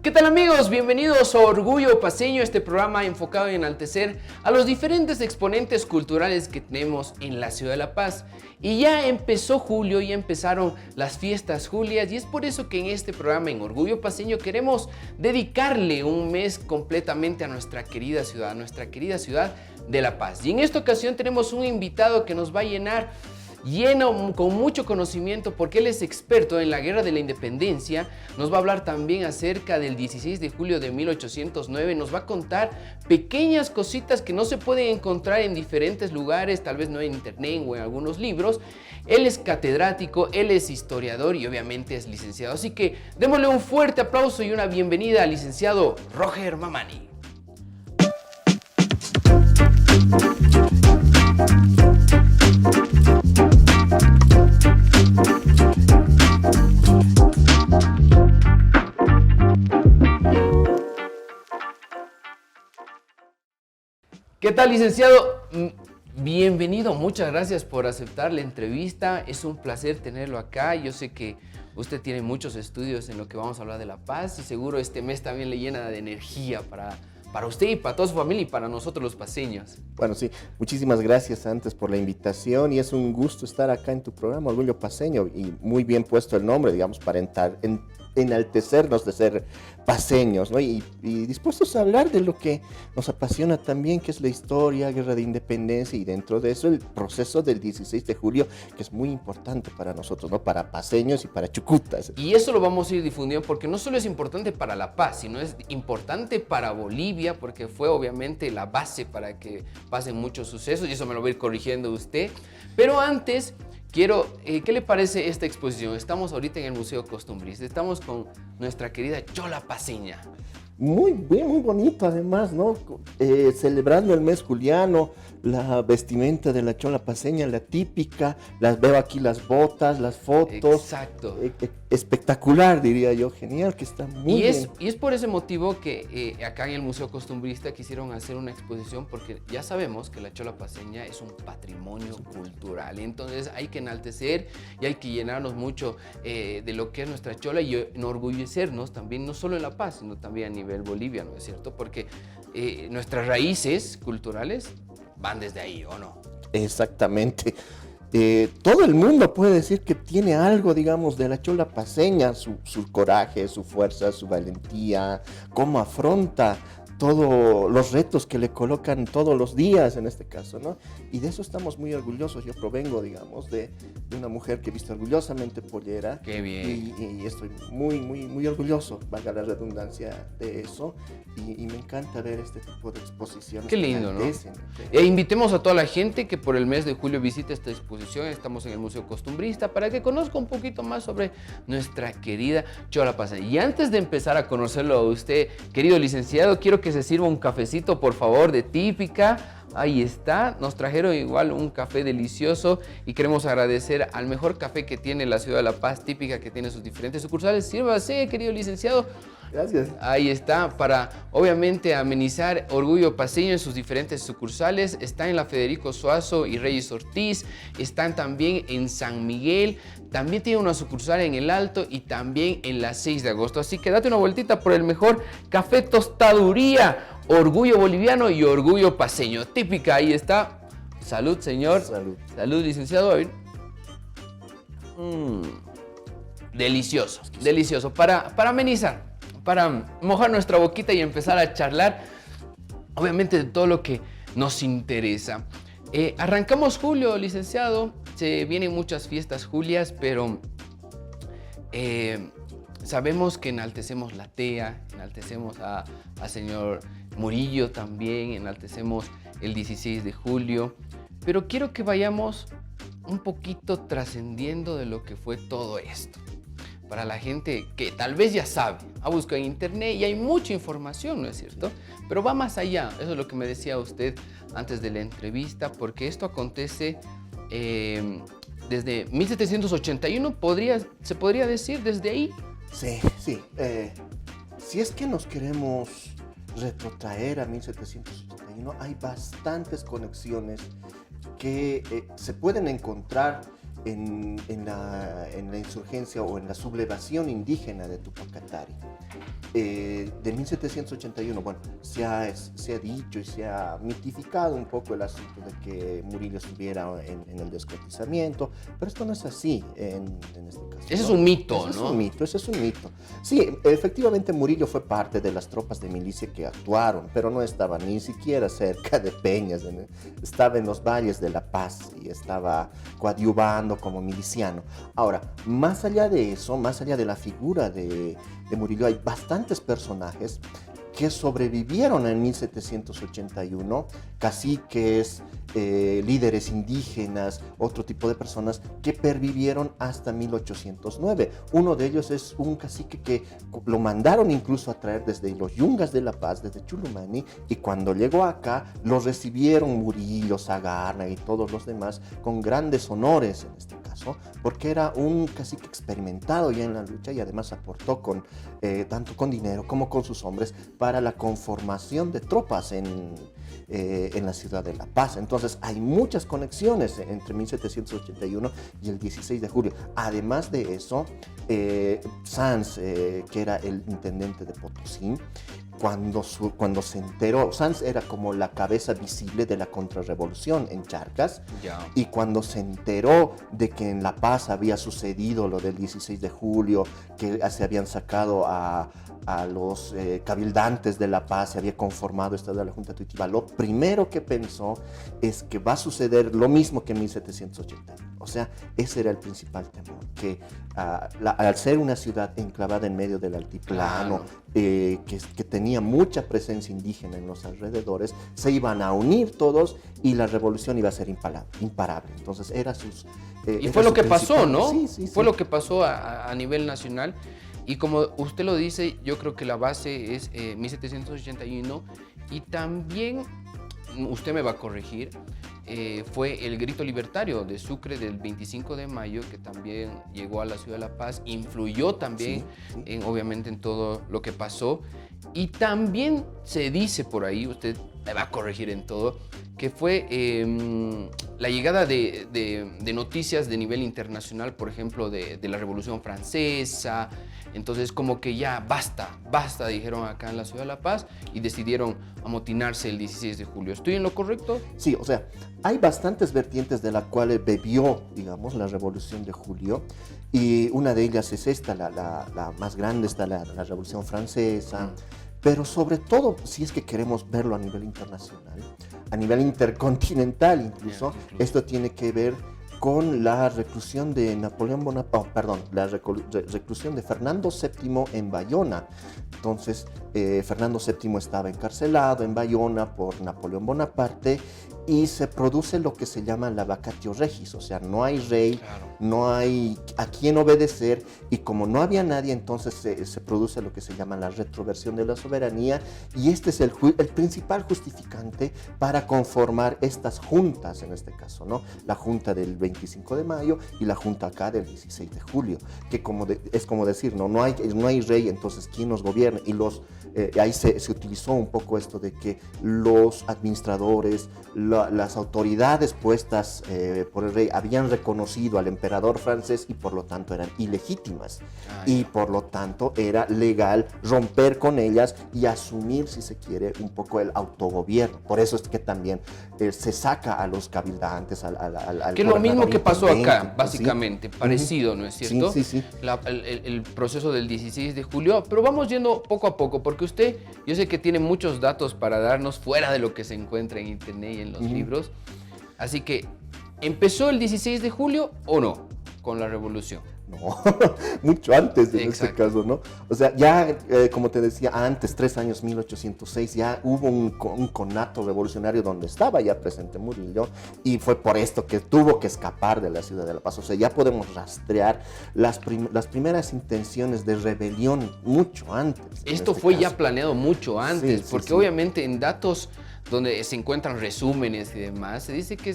¿Qué tal amigos? Bienvenidos a Orgullo Paceño, este programa enfocado en enaltecer a los diferentes exponentes culturales que tenemos en la ciudad de La Paz. Y ya empezó julio, ya empezaron las fiestas julias y es por eso que en este programa en Orgullo Paceño queremos dedicarle un mes completamente a nuestra querida ciudad de La Paz. Y en esta ocasión tenemos un invitado que nos va a lleno con mucho conocimiento porque él es experto en la Guerra de la Independencia. Nos va a hablar también acerca del 16 de julio de 1809. Nos va a contar pequeñas cositas que no se pueden encontrar en diferentes lugares, tal vez no en internet o en algunos libros. Él es catedrático, él es historiador y obviamente es licenciado. Así que démosle un fuerte aplauso y una bienvenida al licenciado Roger Mamani. ¿Qué tal, licenciado? Bienvenido, muchas gracias por aceptar la entrevista. Es un placer tenerlo acá. Yo sé que usted tiene muchos estudios en lo que vamos a hablar de La Paz y seguro este mes también le llena de energía para usted y para toda su familia y para nosotros los paceños. Bueno, sí, muchísimas gracias antes por la invitación y es un gusto estar acá en tu programa Orgullo Paceño y muy bien puesto el nombre, digamos, para enaltecernos de ser paceños, ¿no? Y dispuestos a hablar de lo que nos apasiona también, que es la historia, Guerra de Independencia y dentro de eso el proceso del 16 de julio, que es muy importante para nosotros, ¿no? Para paceños y para chucutas. Y eso lo vamos a ir difundiendo porque no solo es importante para La Paz, sino es importante para Bolivia porque fue obviamente la base para que pasen muchos sucesos y eso me lo va a ir corrigiendo usted. Pero antes, ¿qué le parece esta exposición? Estamos ahorita en el Museo Costumbrista, estamos con nuestra querida Chola Paceña. Muy bien, muy bonito además, ¿no? Celebrando el mes juliano, la vestimenta de la chola paceña, la típica, veo aquí las botas, las fotos. Exacto. Espectacular, diría yo, genial, que está muy bien. Y es por ese motivo que acá en el Museo Costumbrista quisieron hacer una exposición porque ya sabemos que la chola paceña es un patrimonio cultural. Entonces hay que enaltecer y hay que llenarnos mucho de lo que es nuestra chola y enorgullecernos también, no solo en La Paz, sino también a nivel Bolivia, ¿no es cierto? Porque nuestras raíces culturales van desde ahí, ¿o no? Exactamente. Todo el mundo puede decir que tiene algo, digamos, de la chola paceña, su coraje, su fuerza, su valentía, cómo afronta todos los retos que le colocan todos los días en este caso, ¿no? Y de eso estamos muy orgullosos. Yo provengo, digamos, de una mujer que viste orgullosamente pollera. ¡Qué bien! Y estoy muy, muy, muy orgulloso, valga la redundancia, de eso. Y me encanta ver este tipo de exposiciones. ¡Qué lindo!, ¿no? Invitemos a toda la gente que por el mes de julio visite esta exposición. Estamos en el Museo Costumbrista para que conozca un poquito más sobre nuestra querida chola paceña. Y antes de empezar a conocerlo a usted, querido licenciado, quiero que se sirva un cafecito, por favor, de típica. Ahí está, nos trajeron igual un café delicioso y queremos agradecer al mejor café que tiene la ciudad de La Paz, típica, que tiene sus diferentes sucursales. Sírvase, querido licenciado. Gracias. Ahí está, para obviamente amenizar Orgullo Paceño en sus diferentes sucursales. Está en la Federico Suazo y Reyes Ortiz, están también en San Miguel, también tiene una sucursal en El Alto y también en la 6 de agosto. Así que date una vueltita por el mejor café tostaduría, Orgullo Boliviano y Orgullo Paceño. Típica, ahí está. Salud, señor. Salud. Salud, licenciado. Delicioso, delicioso. Para amenizar, para mojar nuestra boquita y empezar a charlar, obviamente, de todo lo que nos interesa. Arrancamos julio, licenciado. Se vienen muchas fiestas julias, pero sabemos que enaltecemos la TEA, enaltecemos a señor Murillo también, enaltecemos el 16 de julio. Pero quiero que vayamos un poquito trascendiendo de lo que fue todo esto. Para la gente que tal vez ya sabe, ha buscado en internet y hay mucha información, ¿no es cierto? Pero va más allá, eso es lo que me decía usted antes de la entrevista, porque esto acontece desde 1781, se podría decir, desde ahí. Sí. Si es que nos queremos retrotraer a 1781, hay bastantes conexiones que se pueden encontrar en la insurgencia o en la sublevación indígena de Tupac Katari. De 1781, bueno, se ha dicho y se ha mitificado un poco el asunto de que Murillo estuviera en el descuartizamiento, pero esto no es así en este caso. Ese es un mito, ¿no? Ese es un mito. Sí, efectivamente Murillo fue parte de las tropas de milicia que actuaron, pero no estaba ni siquiera cerca de Peñas, estaba en los valles de La Paz y estaba coadyuvando como miliciano. Ahora, más allá de eso, más allá de la figura de Murillo, hay bastantes personajes que sobrevivieron en 1781, caciques, líderes indígenas, otro tipo de personas que pervivieron hasta 1809. Uno de ellos es un cacique que lo mandaron incluso a traer desde los Yungas de La Paz, desde Chulumani, y cuando llegó acá lo recibieron Murillo, Sagarna y todos los demás con grandes honores en este caso, porque era un cacique experimentado ya en la lucha y además aportó tanto con dinero como con sus hombres para la conformación de tropas en la ciudad de La Paz. Entonces hay muchas conexiones entre 1781 y el 16 de julio. Además de eso, Sanz, que era el intendente de Potosí, cuando se enteró, Sanz era como la cabeza visible de la contrarrevolución en Charcas, y cuando se enteró de que en La Paz había sucedido lo del 16 de julio, que se habían sacado a los cabildantes de La Paz, se había conformado esta de la Junta Tuitiva, lo primero que pensó es que va a suceder lo mismo que en 1780. O sea, ese era el principal temor, que al ser una ciudad enclavada en medio del altiplano, que tenía mucha presencia indígena en los alrededores, se iban a unir todos y la revolución iba a ser imparable. Entonces era y fue lo que pasó, ¿no? Sí. Fue lo que pasó a nivel nacional. Y como usted lo dice, yo creo que la base es 1781 y también, usted me va a corregir, fue el grito libertario de Sucre del 25 de mayo, que también llegó a la ciudad de La Paz, influyó también, obviamente, en todo lo que pasó. Y también se dice por ahí, usted me va a corregir en todo, que fue la llegada de noticias de nivel internacional, por ejemplo, de la Revolución Francesa. Entonces, como que ya basta, dijeron acá en la ciudad de La Paz y decidieron amotinarse el 16 de julio. ¿Estoy en lo correcto? Sí, o sea, hay bastantes vertientes de las cuales bebió, digamos, la Revolución de Julio, y una de ellas es esta, la más grande, está la Revolución Francesa, pero sobre todo, si es que queremos verlo a nivel internacional, a nivel intercontinental incluso, esto tiene que ver con la reclusión de reclusión de Fernando VII en Bayona. Entonces, Fernando VII estaba encarcelado en Bayona por Napoleón Bonaparte y se produce lo que se llama la vacatio regis, o sea, no hay rey, no hay a quien obedecer, y como no había nadie, entonces se produce lo que se llama la retroversión de la soberanía, y este es el principal justificante para conformar estas juntas, en este caso, ¿no? La junta del 25 de mayo y la junta acá del 16 de julio, que es como decir, no hay rey, entonces ¿quién nos gobierna? Y ahí se utilizó un poco esto de que los administradores, las autoridades puestas por el rey habían reconocido al emperador francés y por lo tanto eran ilegítimas. Y por lo tanto era legal romper con ellas y asumir, si se quiere, un poco el autogobierno. Por eso es que también se saca a los cabildantes, al que es lo mismo que pasó acá, básicamente, ¿sí? Parecido, ¿no es cierto? Sí. El proceso del 16 de julio, pero vamos yendo poco a poco, porque usted, yo sé que tiene muchos datos para darnos fuera de lo que se encuentra en internet y en los libros, así que, ¿empezó el 16 de julio o no con la revolución? No, mucho antes en este caso, ¿no? O sea, ya, como te decía, antes, 3 años, 1806, ya hubo un conato revolucionario donde estaba ya presente Murillo, y fue por esto que tuvo que escapar de la ciudad de La Paz. O sea, ya podemos rastrear las primeras intenciones de rebelión mucho antes. Esto fue ya planeado mucho antes, porque obviamente en datos donde se encuentran resúmenes y demás, se dice que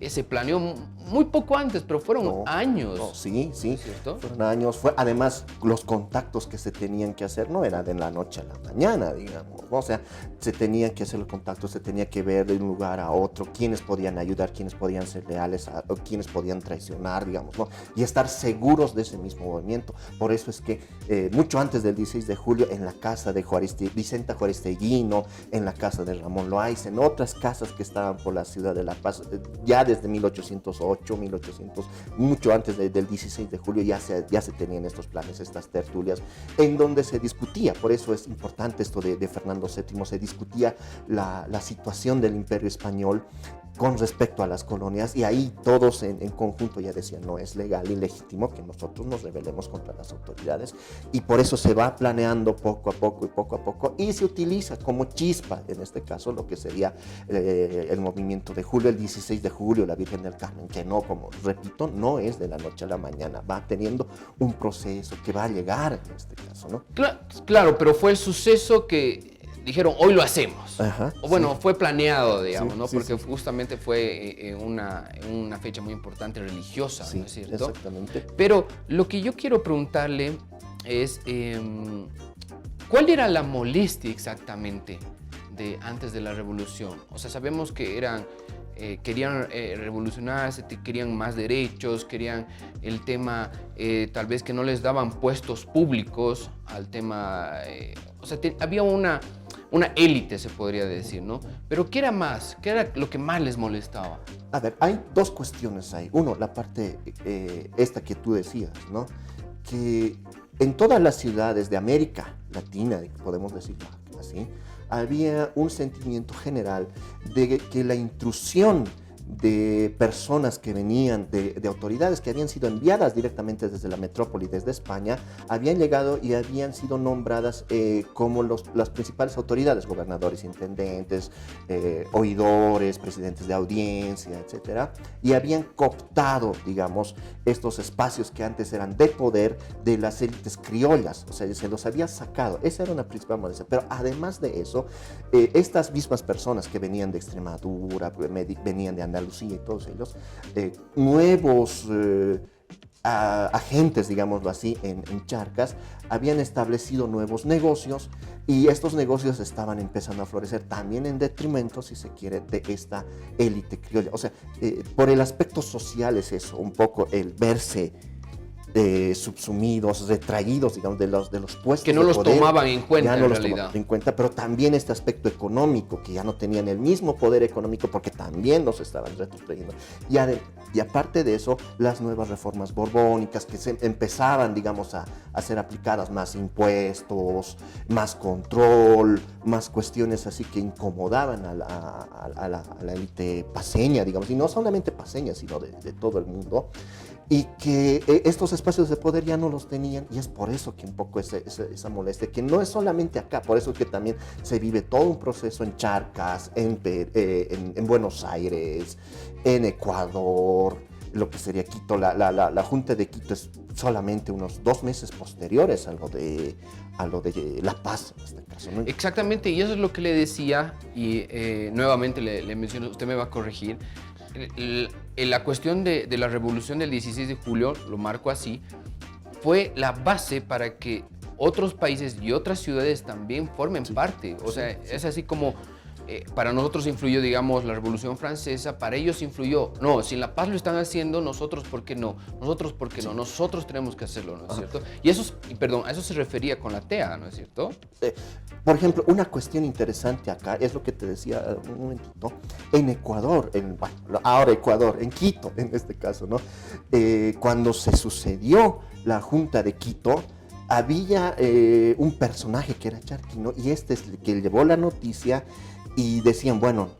se planeó muy poco antes, pero fueron años. No, sí, sí, ¿Cierto? fueron años. Además, los contactos que se tenían que hacer no eran de la noche a la mañana, digamos, ¿no? O sea, se tenían que hacer los contactos, se tenía que ver de un lugar a otro, quiénes podían ayudar, quiénes podían ser leales, o quiénes podían traicionar, digamos, ¿no? Y estar seguros de ese mismo movimiento. Por eso es que mucho antes del 16 de julio, en la casa de Vicenta Juárez Teguino, en la casa de Ramón Loaiza, en otras casas que estaban por la ciudad de La Paz, ya desde 1808, 1800, mucho antes del 16 de julio ya se tenían estos planes, estas tertulias, en donde se discutía, por eso es importante esto de Fernando VII, se discutía la situación del Imperio Español con respecto a las colonias, y ahí todos en conjunto ya decían, no es legal y legítimo que nosotros nos rebelemos contra las autoridades, y por eso se va planeando poco a poco, y se utiliza como chispa, en este caso, lo que sería el movimiento de julio, el 16 de julio, la Virgen del Carmen, que no, como repito, no es de la noche a la mañana, va teniendo un proceso que va a llegar en este caso, ¿no? Claro, pero fue el suceso que dijeron, hoy lo hacemos. Ajá, o bueno, sí. fue planeado, digamos, Sí, ¿no? sí, Porque sí. justamente fue en una fecha muy importante religiosa, Sí, ¿no es cierto? exactamente. Pero lo que yo quiero preguntarle es, ¿cuál era la molestia exactamente de antes de la revolución? O sea, sabemos que querían revolucionarse, querían más derechos, querían el tema, tal vez que no les daban puestos públicos al tema, o sea, había una élite, se podría decir, ¿no? Pero ¿qué era más? ¿Qué era lo que más les molestaba? A ver, hay dos cuestiones ahí. Uno, la parte esta que tú decías, ¿no? Que en todas las ciudades de América Latina, podemos decirlo así, había un sentimiento general de que la intrusión de personas que venían de autoridades que habían sido enviadas directamente desde la metrópoli, desde España, habían llegado y habían sido nombradas como las principales autoridades, gobernadores, intendentes, oidores, presidentes de audiencia, etcétera, y habían cooptado, digamos, estos espacios que antes eran de poder de las élites criollas, o sea, se los había sacado. Esa era una principal molestia, pero además de eso, estas mismas personas que venían de Extremadura, venían de Andalucía y todos ellos, nuevos agentes, digámoslo así, en Charcas, habían establecido nuevos negocios, y estos negocios estaban empezando a florecer también en detrimento, si se quiere, de esta élite criolla. O sea, por el aspecto social es eso, un poco el verse subsumidos, retraídos, digamos, de los puestos Que no de los poder, tomaban en cuenta, ya no en los realidad. tomaban en cuenta, pero también este aspecto económico, que ya no tenían el mismo poder económico porque también los estaban retrayendo. Y aparte de eso, las nuevas reformas borbónicas que se empezaban, digamos, a ser aplicadas, más impuestos, más control, más cuestiones así que incomodaban a la élite paceña, digamos, y no solamente paceña, sino de todo el mundo. Y que estos espacios de poder ya no los tenían, y es por eso que un poco esa molestia, que no es solamente acá, por eso que también se vive todo un proceso en Charcas, en Buenos Aires, en Ecuador, lo que sería Quito. La Junta de Quito es solamente unos 2 meses posteriores a lo de La Paz, en este caso, ¿no? Exactamente, y eso es lo que le decía, y nuevamente le menciono, usted me va a corregir. La cuestión de la revolución del 16 de julio, lo marco así, fue la base para que otros países y otras ciudades también formen parte. O sea, es así como para nosotros influyó, digamos, la Revolución Francesa, para ellos influyó, no, si en La Paz lo están haciendo, nosotros, ¿por qué no? Nosotros, ¿por qué no? Nosotros tenemos que hacerlo, ¿no es cierto? Y eso, perdón, a eso se refería con la TEA, ¿no es cierto? Por ejemplo, una cuestión interesante acá es lo que te decía un momentito. En Ecuador, ahora Ecuador, en Quito en este caso, ¿no? Cuando se sucedió la Junta de Quito, había un personaje que era Charquino, y este es el que llevó la noticia, y decían, bueno,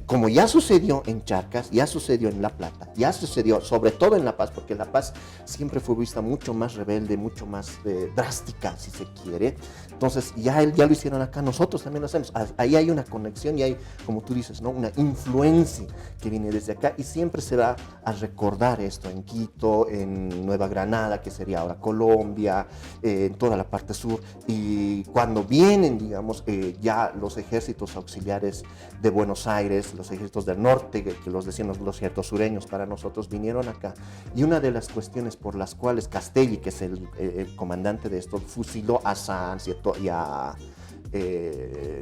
como ya sucedió en Charcas, ya sucedió en La Plata, ya sucedió sobre todo en La Paz, porque La Paz siempre fue vista mucho más rebelde, mucho más drástica, si se quiere. Entonces ya lo hicieron acá, nosotros también lo hacemos. Ahí hay una conexión y hay, como tú dices, ¿no?, una influencia que viene desde acá, y siempre se va a recordar esto en Quito, en Nueva Granada, que sería ahora Colombia, en toda la parte sur. Y cuando vienen, digamos, ya los ejércitos auxiliares de Buenos Aires, árabes, los ejércitos del norte, que los decían los ejércitos sureños para nosotros, vinieron acá. Y una de las cuestiones por las cuales Castelli, que es el comandante de esto, fusiló a Sanz y a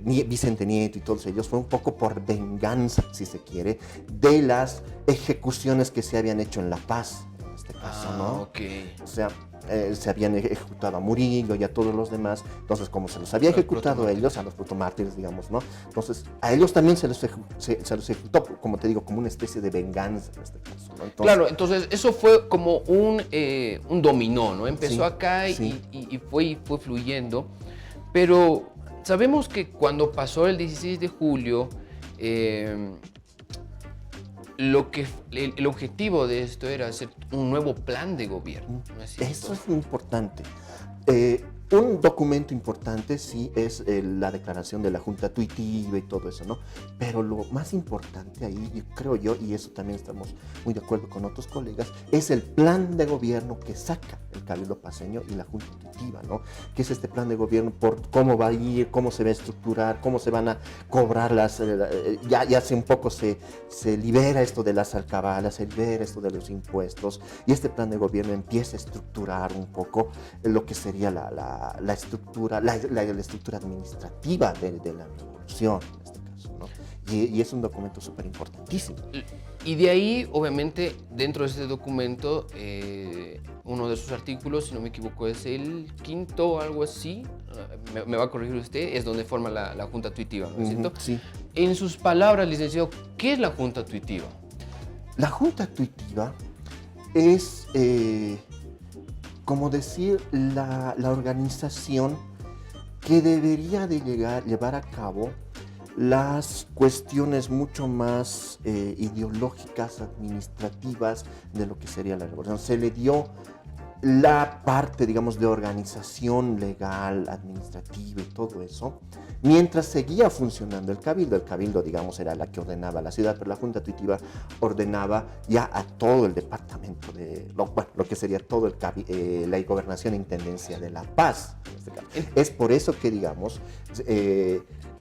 Vicente Nieto y todos ellos, fue un poco por venganza, si se quiere, de las ejecuciones que se habían hecho en La Paz, en este caso, ¿no? Okay. O sea, se habían ejecutado a Murillo y a todos los demás, entonces como se los había ejecutado a ellos, a los protomártires, digamos, ¿no? Entonces a ellos también se los ejecutó, como te digo, como una especie de venganza en este caso, ¿no? Entonces, claro, entonces eso fue como un dominó, ¿no? Empezó sí, acá sí. y fue fluyendo, pero sabemos que cuando pasó el 16 de julio, el objetivo de esto era hacer un nuevo plan de gobierno, ¿no es cierto? Eso es importante. Un documento importante sí es la declaración de la Junta Tuitiva y todo eso, ¿no? Pero lo más importante ahí, creo yo, y eso también estamos muy de acuerdo con otros colegas, es el plan de gobierno que saca el Cabildo Paceño y la Junta Tuitiva, ¿no? Que es este plan de gobierno por cómo va a ir, cómo se va a estructurar, cómo se van a cobrar las... ya hace un poco se libera esto de las alcabalas, se libera esto de los impuestos, y este plan de gobierno empieza a estructurar un poco lo que sería la estructura administrativa de la revolución, en este caso, ¿no? Y es un documento súper importantísimo. Y de ahí, obviamente, dentro de este documento, uno de sus artículos, si no me equivoco, es el quinto o algo así, me va a corregir usted, es donde forma la Junta Tuitiva, ¿no es cierto? Sí. En sus palabras, licenciado, ¿qué es la Junta Tuitiva? La Junta Tuitiva es... como decir, la organización que debería de llevar a cabo las cuestiones mucho más ideológicas, administrativas de lo que sería la revolución. Se le dio la parte, digamos, de organización legal, administrativa y todo eso, mientras seguía funcionando el cabildo. El cabildo, digamos, era la que ordenaba la ciudad, pero la Junta Tuitiva ordenaba ya a todo el departamento de, lo que sería todo la gobernación e intendencia de La Paz. En este caso. Es por eso que, digamos,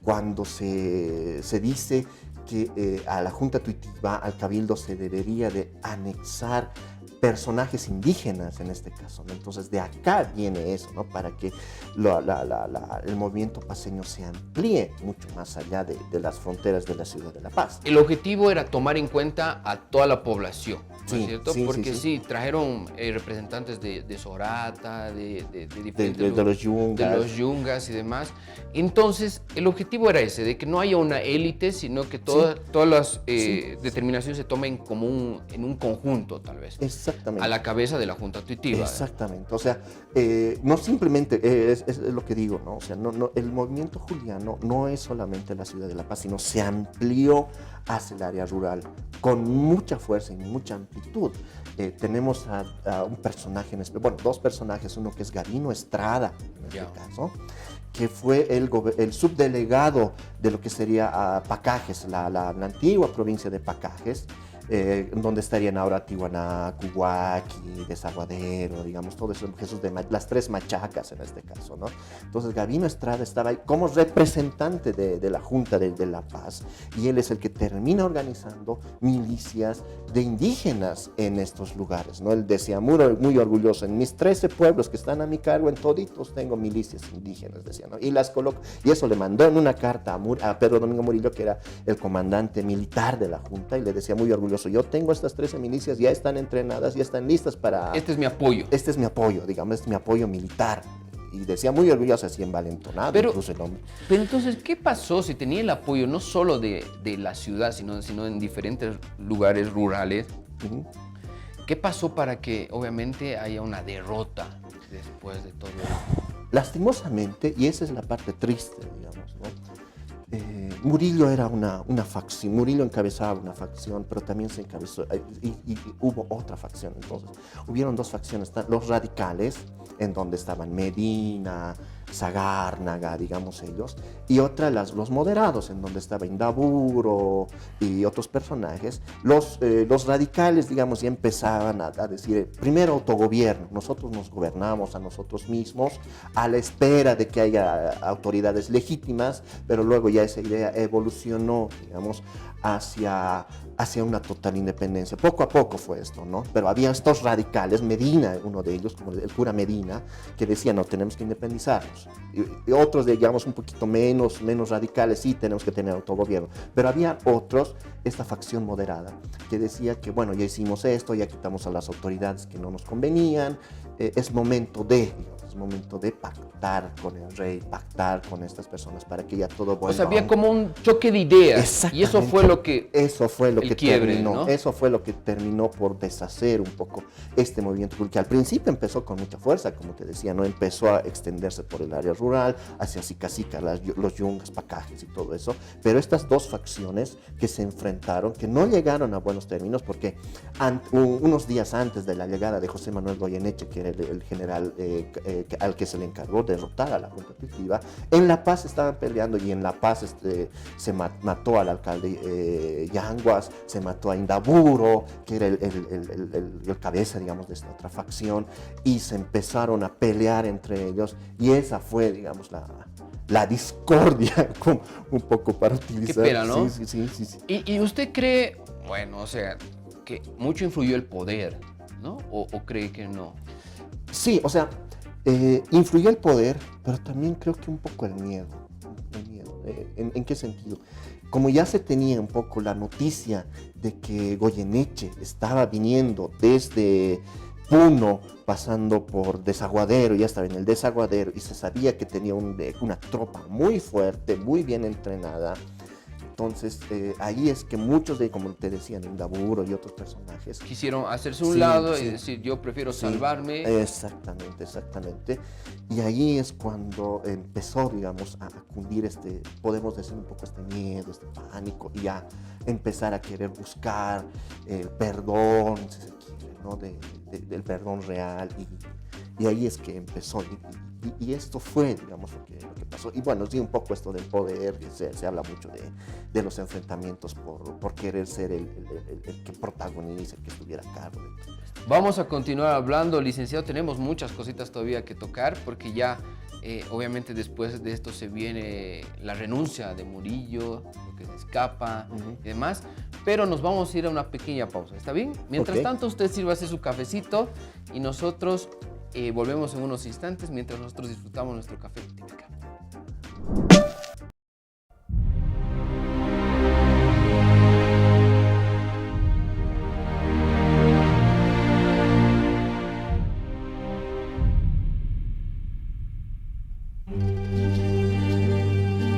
cuando se dice que a la Junta Tuitiva, al cabildo, se debería de anexar personajes indígenas en este caso, ¿no? Entonces de acá viene eso, ¿no? Para que el movimiento paceño se amplíe mucho más allá de las fronteras de la ciudad de La Paz. El objetivo era tomar en cuenta a toda la población, ¿no es cierto? Sí, porque sí. Trajeron representantes de Sorata, de diferentes de los yungas. de los yungas y demás. Entonces el objetivo era ese, de que no haya una élite, sino que todas las determinaciones se tomen como en un conjunto, tal vez. Exactamente. A la cabeza de la Junta Tuitiva. Exactamente. O sea, no simplemente, es lo que digo, ¿no? O sea, el movimiento juliano no es solamente la ciudad de La Paz, sino se amplió hacia el área rural con mucha fuerza y mucha amplitud. Tenemos a un personaje, dos personajes, uno que es Gavino Estrada, en este caso, que fue el subdelegado de lo que sería Pacajes, la antigua provincia de Pacajes, donde estarían ahora Tijuana, Cuhuaqui, Desaguadero, digamos, todo eso, las tres machacas en este caso, ¿no? Entonces Gavino Estrada estaba ahí como representante de la Junta de La Paz, y él es el que termina organizando milicias de indígenas en estos lugares, ¿no? Él decía muy orgulloso, en mis 13 pueblos que están a mi cargo, en toditos tengo milicias indígenas, decía, ¿no? Y las coloca, y eso le mandó en una carta a Pedro Domingo Murillo, que era el comandante militar de la Junta, y le decía muy orgulloso: yo tengo estas 13 milicias, ya están entrenadas, ya están listas para... Este es mi apoyo. Este es mi apoyo, digamos, este es mi apoyo militar. Y decía muy orgulloso, así envalentonado, incluso el hombre. Pero entonces, ¿qué pasó si tenía el apoyo no solo de la ciudad, sino en diferentes lugares rurales? Uh-huh. ¿Qué pasó para que obviamente haya una derrota después de todo esto? Lastimosamente, y esa es la parte triste, digamos, ¿no? Murillo era una facción, Murillo encabezaba una facción, pero también se encabezó, y hubo otra facción. Entonces, hubieron dos facciones: los radicales, en donde estaban Medina, Sagárnaga, digamos ellos, y otra los moderados, en donde estaba Indaburo y otros personajes. Los radicales, digamos, ya empezaban a decir, primero autogobierno, nosotros nos gobernamos a nosotros mismos a la espera de que haya autoridades legítimas, pero luego ya esa idea evolucionó, digamos, hacia una total independencia. Poco a poco fue esto, ¿no? Pero había estos radicales, Medina, uno de ellos, como el cura Medina, que decía, no, tenemos que independizarnos. Y otros, digamos, un poquito menos radicales, sí, tenemos que tener autogobierno. Pero había otros, esta facción moderada, que decía que, bueno, ya hicimos esto, ya quitamos a las autoridades que no nos convenían, es momento de pactar con el rey, pactar con estas personas para que ya todo vuelva. O sea, había como un choque de ideas. Y eso fue lo que... terminó, ¿no? Eso fue lo que terminó por deshacer un poco este movimiento, porque al principio empezó con mucha fuerza, como te decía, ¿no? Empezó a extenderse por el área rural, hacia Sicacica, los yungas, pacajes y todo eso. Pero estas dos facciones que se enfrentaron, que no llegaron a buenos términos, porque unos días antes de la llegada de José Manuel Goyeneche, que era el general al que se le encargó derrotar a la Junta Directiva, en La Paz estaban peleando, y en La Paz se mató al alcalde Yanguas, se mató a Indaburo, que era el cabeza, digamos, de esta otra facción, y se empezaron a pelear entre ellos, y esa fue, digamos, la discordia, un poco para utilizar. Qué pena, ¿no? Sí. ¿Y usted cree, bueno, o sea, que mucho influyó el poder, ¿no? ¿O cree que no? Sí, o sea, influyó el poder, pero también creo que un poco el miedo. ¿En qué sentido? Como ya se tenía un poco la noticia de que Goyeneche estaba viniendo desde Puno, pasando por Desaguadero, ya estaba en el Desaguadero, y se sabía que tenía una tropa muy fuerte, muy bien entrenada. Entonces, ahí es que muchos como te decían, Indaburo y otros personajes, quisieron hacerse un lado y decir, yo prefiero salvarme. Exactamente. Y ahí es cuando empezó, digamos, a cundir podemos decir un poco este miedo, este pánico, y a empezar a querer buscar el perdón, si se quiere, ¿no? Del perdón real. Y ahí es que empezó. Y esto fue, digamos, lo que pasó. Y bueno, sí, un poco esto del poder, se habla mucho de los enfrentamientos por querer ser el que protagonice, el que estuviera a cargo. Vamos a continuar hablando, licenciado. Tenemos muchas cositas todavía que tocar, porque ya, obviamente, después de esto se viene la renuncia de Murillo, lo que se escapa y demás. Pero nos vamos a ir a una pequeña pausa, ¿está bien? Mientras tanto, usted sírvase su cafecito y nosotros... volvemos en unos instantes mientras nosotros disfrutamos nuestro café típico.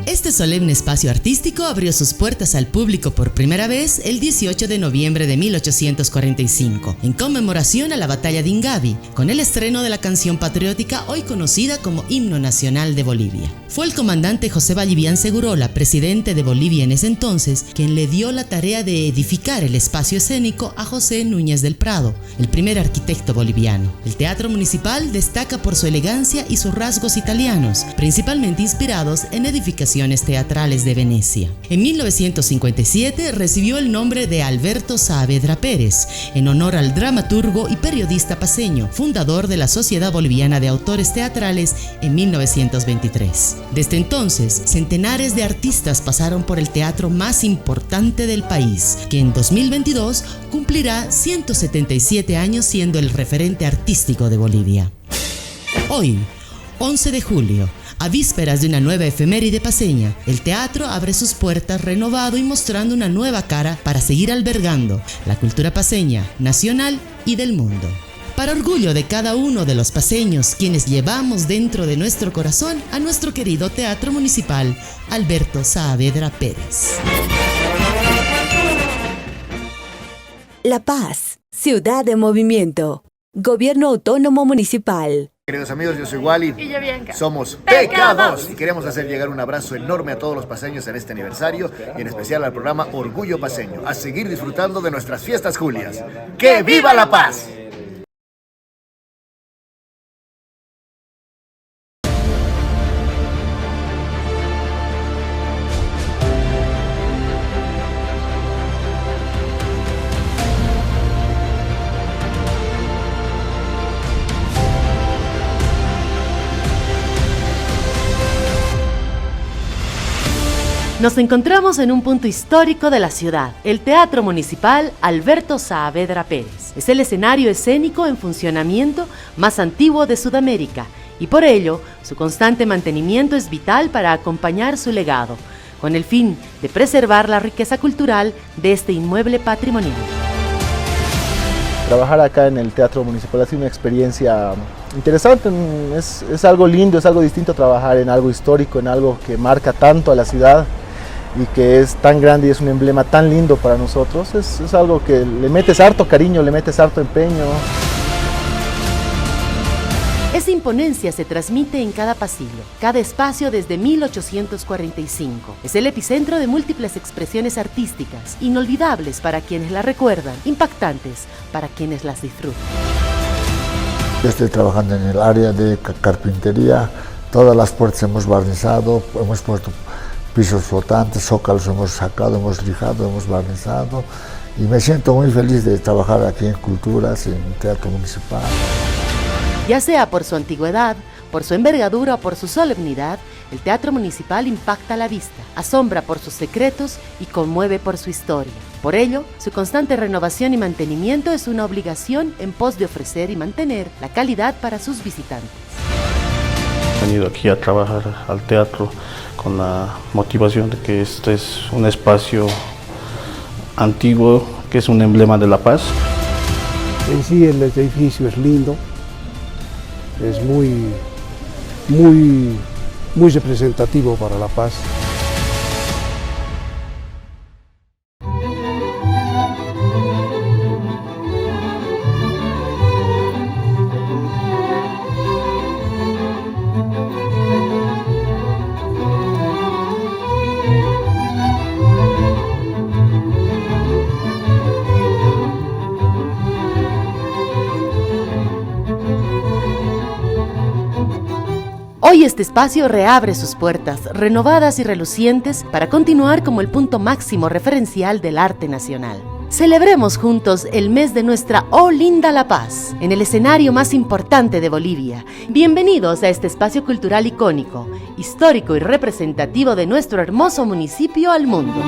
Este solemne espacio artístico abrió sus puertas al público por primera vez el 18 de noviembre de 1845, en conmemoración a la batalla de Ingavi, con el estreno de la canción patriótica hoy conocida como Himno Nacional de Bolivia. Fue el comandante José Vallivián Segurola, presidente de Bolivia en ese entonces, quien le dio la tarea de edificar el espacio escénico a José Núñez del Prado, el primer arquitecto boliviano. El Teatro Municipal destaca por su elegancia y sus rasgos italianos, principalmente inspirados en edificaciones teatrales de Venecia. En 1957 recibió el nombre de Alberto Saavedra Pérez, en honor al dramaturgo y periodista paceño, fundador de la Sociedad Boliviana de Autores Teatrales en 1923. Desde entonces, centenares de artistas pasaron por el teatro más importante del país, que en 2022 cumplirá 177 años siendo el referente artístico de Bolivia. Hoy, 11 de julio, a vísperas de una nueva efeméride paceña, el teatro abre sus puertas renovado y mostrando una nueva cara para seguir albergando la cultura paceña, nacional y del mundo. Para orgullo de cada uno de los paceños, quienes llevamos dentro de nuestro corazón a nuestro querido Teatro Municipal Alberto Saavedra Pérez. La Paz, ciudad de movimiento. Gobierno Autónomo Municipal. Queridos amigos, yo soy Wally. Y yo Bianca. Somos PK2 y queremos hacer llegar un abrazo enorme a todos los paceños en este aniversario y en especial al programa Orgullo Paceño. A seguir disfrutando de nuestras fiestas julias. ¡Que viva la paz! Nos encontramos en un punto histórico de la ciudad, el Teatro Municipal Alberto Saavedra Pérez. Es el escenario escénico en funcionamiento más antiguo de Sudamérica y por ello su constante mantenimiento es vital para acompañar su legado, con el fin de preservar la riqueza cultural de este inmueble patrimonial. Trabajar acá en el Teatro Municipal ha sido una experiencia interesante, es algo lindo, es algo distinto trabajar en algo histórico, en algo que marca tanto a la ciudad y que es tan grande y es un emblema tan lindo para nosotros. Es algo que le metes harto cariño, le metes harto empeño. Esa imponencia se transmite en cada pasillo, cada espacio desde 1845. Es el epicentro de múltiples expresiones artísticas, inolvidables para quienes la recuerdan, impactantes para quienes las disfrutan. Yo estoy trabajando en el área de carpintería, todas las puertas hemos barnizado, hemos puesto pisos flotantes, zócalos hemos sacado, hemos lijado, hemos barnizado y me siento muy feliz de trabajar aquí en Culturas, en el Teatro Municipal. Ya sea por su antigüedad, por su envergadura o por su solemnidad, el Teatro Municipal impacta la vista, asombra por sus secretos y conmueve por su historia. Por ello, su constante renovación y mantenimiento es una obligación en pos de ofrecer y mantener la calidad para sus visitantes. He venido aquí a trabajar al teatro con la motivación de que este es un espacio antiguo, que es un emblema de la paz. En sí el edificio es lindo, es muy representativo para la paz. Hoy este espacio reabre sus puertas, renovadas y relucientes, para continuar como el punto máximo referencial del arte nacional. Celebremos juntos el mes de nuestra Oh Linda La Paz, en el escenario más importante de Bolivia. Bienvenidos a este espacio cultural icónico, histórico y representativo de nuestro hermoso municipio al mundo.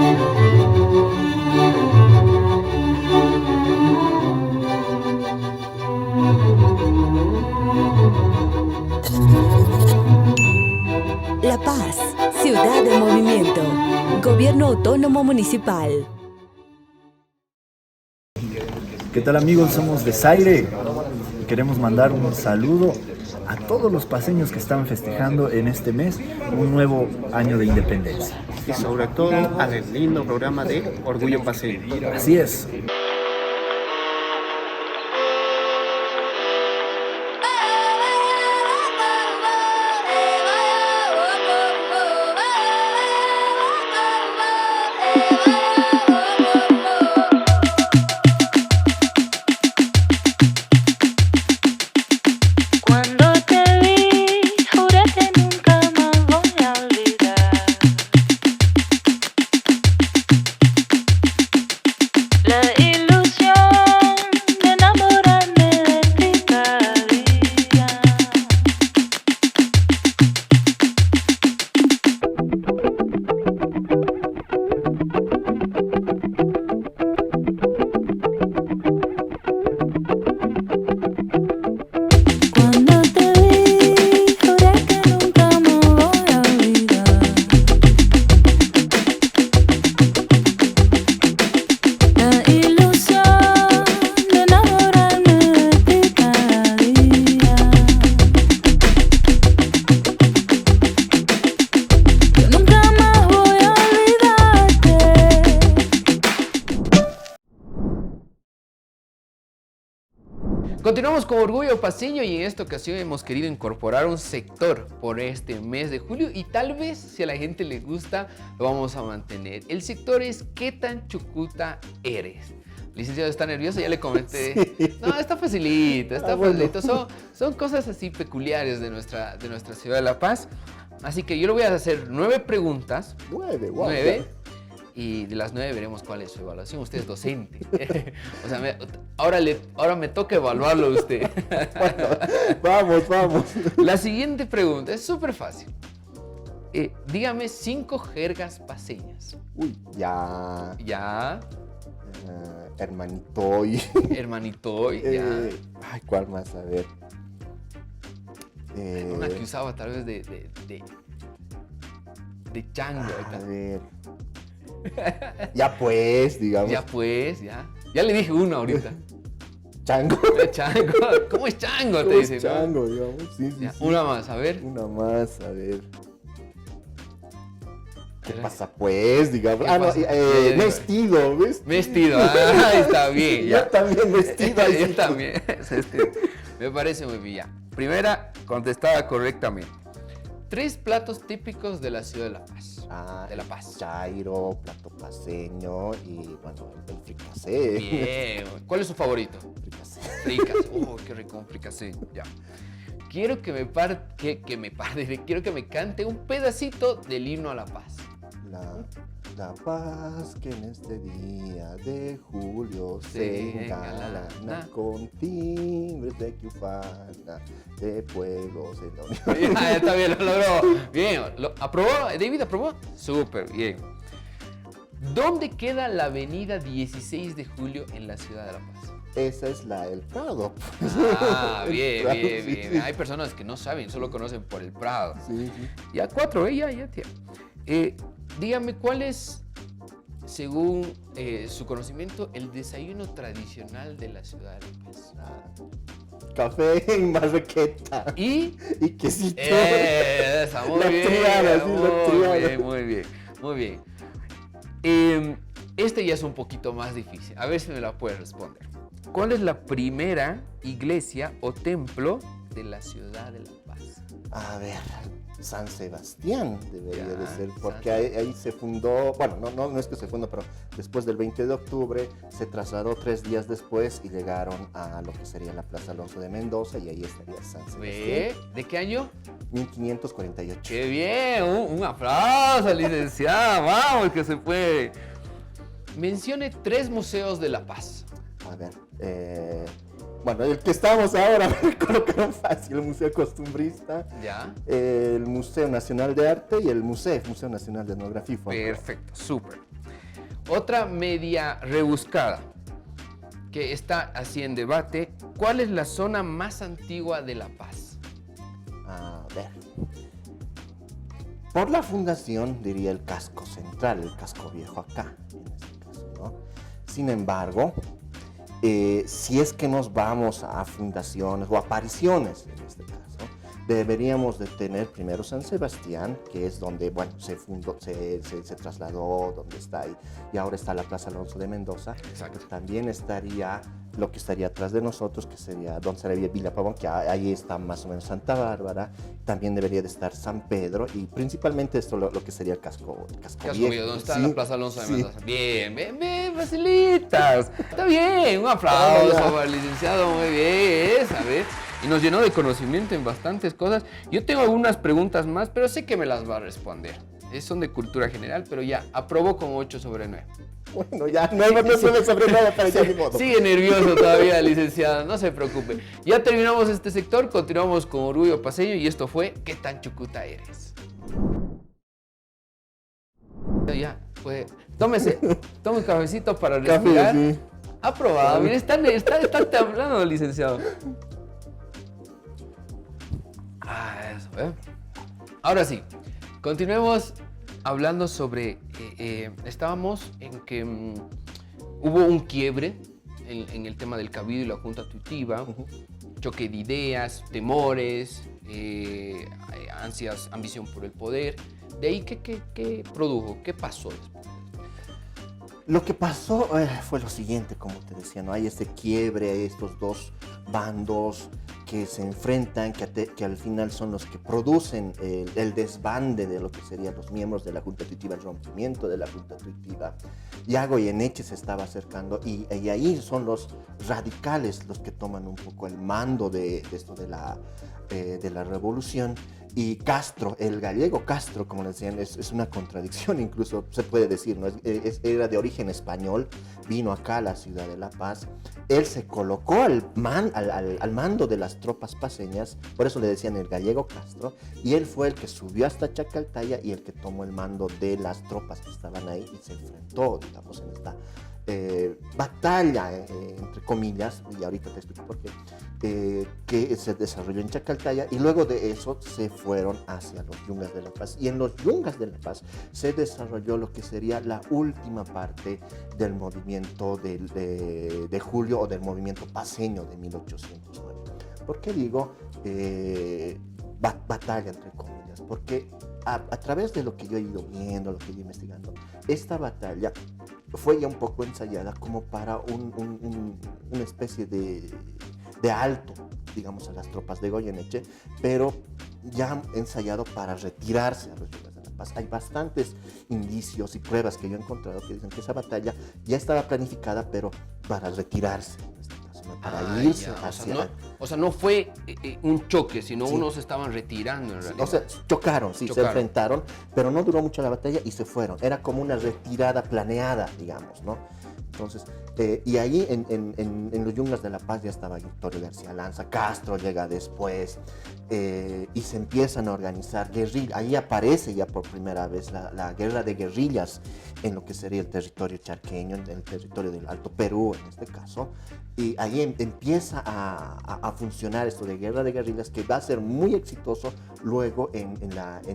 La Paz, ciudad de movimiento. Gobierno Autónomo Municipal. ¿Qué tal amigos? Somos de Zaire. Queremos mandar un saludo a todos los paseños que están festejando en este mes un nuevo año de independencia. Y sobre todo al lindo programa de Orgullo Paseño. Así es. Continuamos con Orgullo Paceño y en esta ocasión hemos querido incorporar un sector por este mes de julio y tal vez si a la gente le gusta lo vamos a mantener. El sector es ¿qué tan chucuta eres? Licenciado, ¿está nervioso? Ya le comenté. Sí. No, está facilito, está facilito. Son cosas así peculiares de nuestra ciudad de La Paz. Así que yo le voy a hacer 9 preguntas. 9, wow. 9. Y de las 9 veremos cuál es su evaluación. Usted es docente. O sea, ahora me toca evaluarlo a usted. Bueno, vamos. La siguiente pregunta es súper fácil. Dígame 5 jergas paseñas. Uy, ya. Ya. Hermanitoy. Hermanitoy, ya. Ay, ¿cuál más? A ver. Una que usaba tal vez de chango. A ver. Ya pues, digamos. Ya pues, ya. Ya le dije uno ahorita. Chango. Chango. ¿Cómo es chango? Te ¿Cómo dicen, es ¿no? chango, digamos. Sí, sí, Ya, sí. una más, a ver. Una más, a ver. ¿Qué pasa pues, digamos? ¿Qué pasa? Vestido, ¿ves? Vestido, ah, está bien. Ya. Yo también vestido. ahí Yo sí. también. Me parece muy bien. Ya. Primera contestada correctamente. 3 platos típicos de la ciudad de La Paz. De La Paz. Chairo, plato paceño y, bueno, el fricasé. Bien. ¿Cuál es su favorito? Fricasé. Fricas. Oh, qué rico un fricasé. Ya. Quiero que me quiero que me cante un pedacito del himno a La Paz. La paz que en este día de julio se engalana con timbres de Quiufana, de pueblos en la Unión. Ya, está bien, lo logró. Bien, ¿aprobó? ¿David aprobó? Súper, bien. ¿Dónde queda la avenida 16 de julio en la ciudad de La Paz? Esa es el Prado. Ah, bien, Prado, bien, sí, bien. sí. Hay personas que no saben, solo conocen por el Prado. Sí, sí. Ya 4, ya, tía. Dígame, ¿cuál es, según su conocimiento, el desayuno tradicional de la ciudad de La Paz? Café en marraqueta. Y quesito. Esa, muy La bien. triada, sí, la triada. Muy bien. Este ya es un poquito más difícil. A ver si me la puedes responder. ¿Cuál es la primera iglesia o templo de la ciudad de La Paz? A ver, San Sebastián debería Ya, de ser, porque San- ahí se fundó, bueno, no es que se fundó, pero después del 20 de octubre se trasladó 3 días después y llegaron a lo que sería la Plaza Alonso de Mendoza y ahí estaría San Sebastián. ¿Ve? ¿De qué año? 1548. ¡Qué bien! Un aplauso, licenciada. Vamos, que se puede. Mencione 3 museos de La Paz. A ver, bueno, el que estamos ahora, colocaron fácil, el Museo Costumbrista, ¿Ya? el Museo Nacional de Arte y el Museo Nacional de Etnografía y Folclore. Perfecto, súper. Otra media rebuscada que está así en debate. ¿Cuál es la zona más antigua de La Paz? A ver. Por la fundación diría el casco central, el casco viejo acá, en este caso, ¿no? Sin embargo, si es que nos vamos a fundaciones o apariciones, en este caso, deberíamos de tener primero San Sebastián, que es donde, bueno, se fundó, se trasladó, donde está ahí, y ahora está la Plaza Alonso de Mendoza. Exacto. También estaría lo que estaría atrás de nosotros, que sería donde sería Villa Pavón, que ahí está más o menos Santa Bárbara. También debería de estar San Pedro y principalmente esto lo que sería el casco viejo. ¿Dónde está Sí, la Plaza Alonso de sí. Mendoza? Bien, facilitas. Está bien, un aplauso para el licenciado, muy bien, ¿sabes? Y nos llenó de conocimiento en bastantes cosas. Yo tengo algunas preguntas más, pero sé que me las va a responder. Son de cultura general, pero ya, aprobó con 8 sobre 9. Bueno, ya no suele sobre nada, pero ya ni modo. Sigue nervioso todavía, licenciada, no se preocupe. Ya terminamos este sector, continuamos con Orgullo Paceño y esto fue ¿Qué tan chucuta eres? Ya, pues, tome un cafecito para respirar. Café, sí. Aprobado, mire, está temblando, licenciado. Eso, ¿eh? Ahora sí, continuemos hablando sobre, estábamos en que hubo un quiebre en el tema del Cabildo y la Junta Tuitiva, choque de ideas, temores, ansias, ambición por el poder. De ahí, ¿qué produjo? ¿Qué pasó después? Lo que pasó fue lo siguiente, como te decía, ¿no? Hay este quiebre, estos dos bandos que se enfrentan, que al final son los que producen el desbande de lo que serían los miembros de la Junta Tuitiva, el rompimiento de la Junta Tuitiva. Yago Yeneche se estaba acercando y ahí son los radicales los que toman un poco el mando de esto de la revolución. Y Castro, el gallego Castro, como le decían, es una contradicción, incluso se puede decir, ¿no? Era de origen español, vino acá a la ciudad de La Paz él se colocó al mando de las tropas paceñas, por eso le decían el gallego Castro, y él fue el que subió hasta Chacaltaya y el que tomó el mando de las tropas que estaban ahí y se enfrentó, digamos, en esta batalla, entre comillas, y ahorita te explico por qué, que se desarrolló en Chacaltaya, y luego de eso se fueron hacia los Yungas de La Paz. Y en los Yungas de La Paz se desarrolló lo que sería la última parte del movimiento de julio o del movimiento paceño de 1809. ¿Por qué digo batalla, entre comillas? Porque a través de lo que yo he ido viendo, lo que he ido investigando, esta batalla fue ya un poco ensayada como para una especie de alto, digamos, a las tropas de Goyeneche, pero ya ensayado para retirarse a los Yungas de La Paz. Hay bastantes indicios y pruebas que yo he encontrado que dicen que esa batalla ya estaba planificada, pero para retirarse, en este caso, ¿no? Para irse hacia... O sea, no fue un choque, sino unos estaban retirando en realidad. O sea, chocaron, se enfrentaron, pero no duró mucho la batalla y se fueron. Era como una retirada planeada, digamos, ¿no? Entonces, y ahí en los Yungas de La Paz ya estaba Victorio García Lanza, Castro llega después, y se empiezan a organizar guerrillas. Ahí aparece ya por primera vez la guerra de guerrillas en lo que sería el territorio charqueño, en el territorio del Alto Perú en este caso, y ahí empieza a funcionar esto de guerra de guerrillas, que va a ser muy exitoso luego en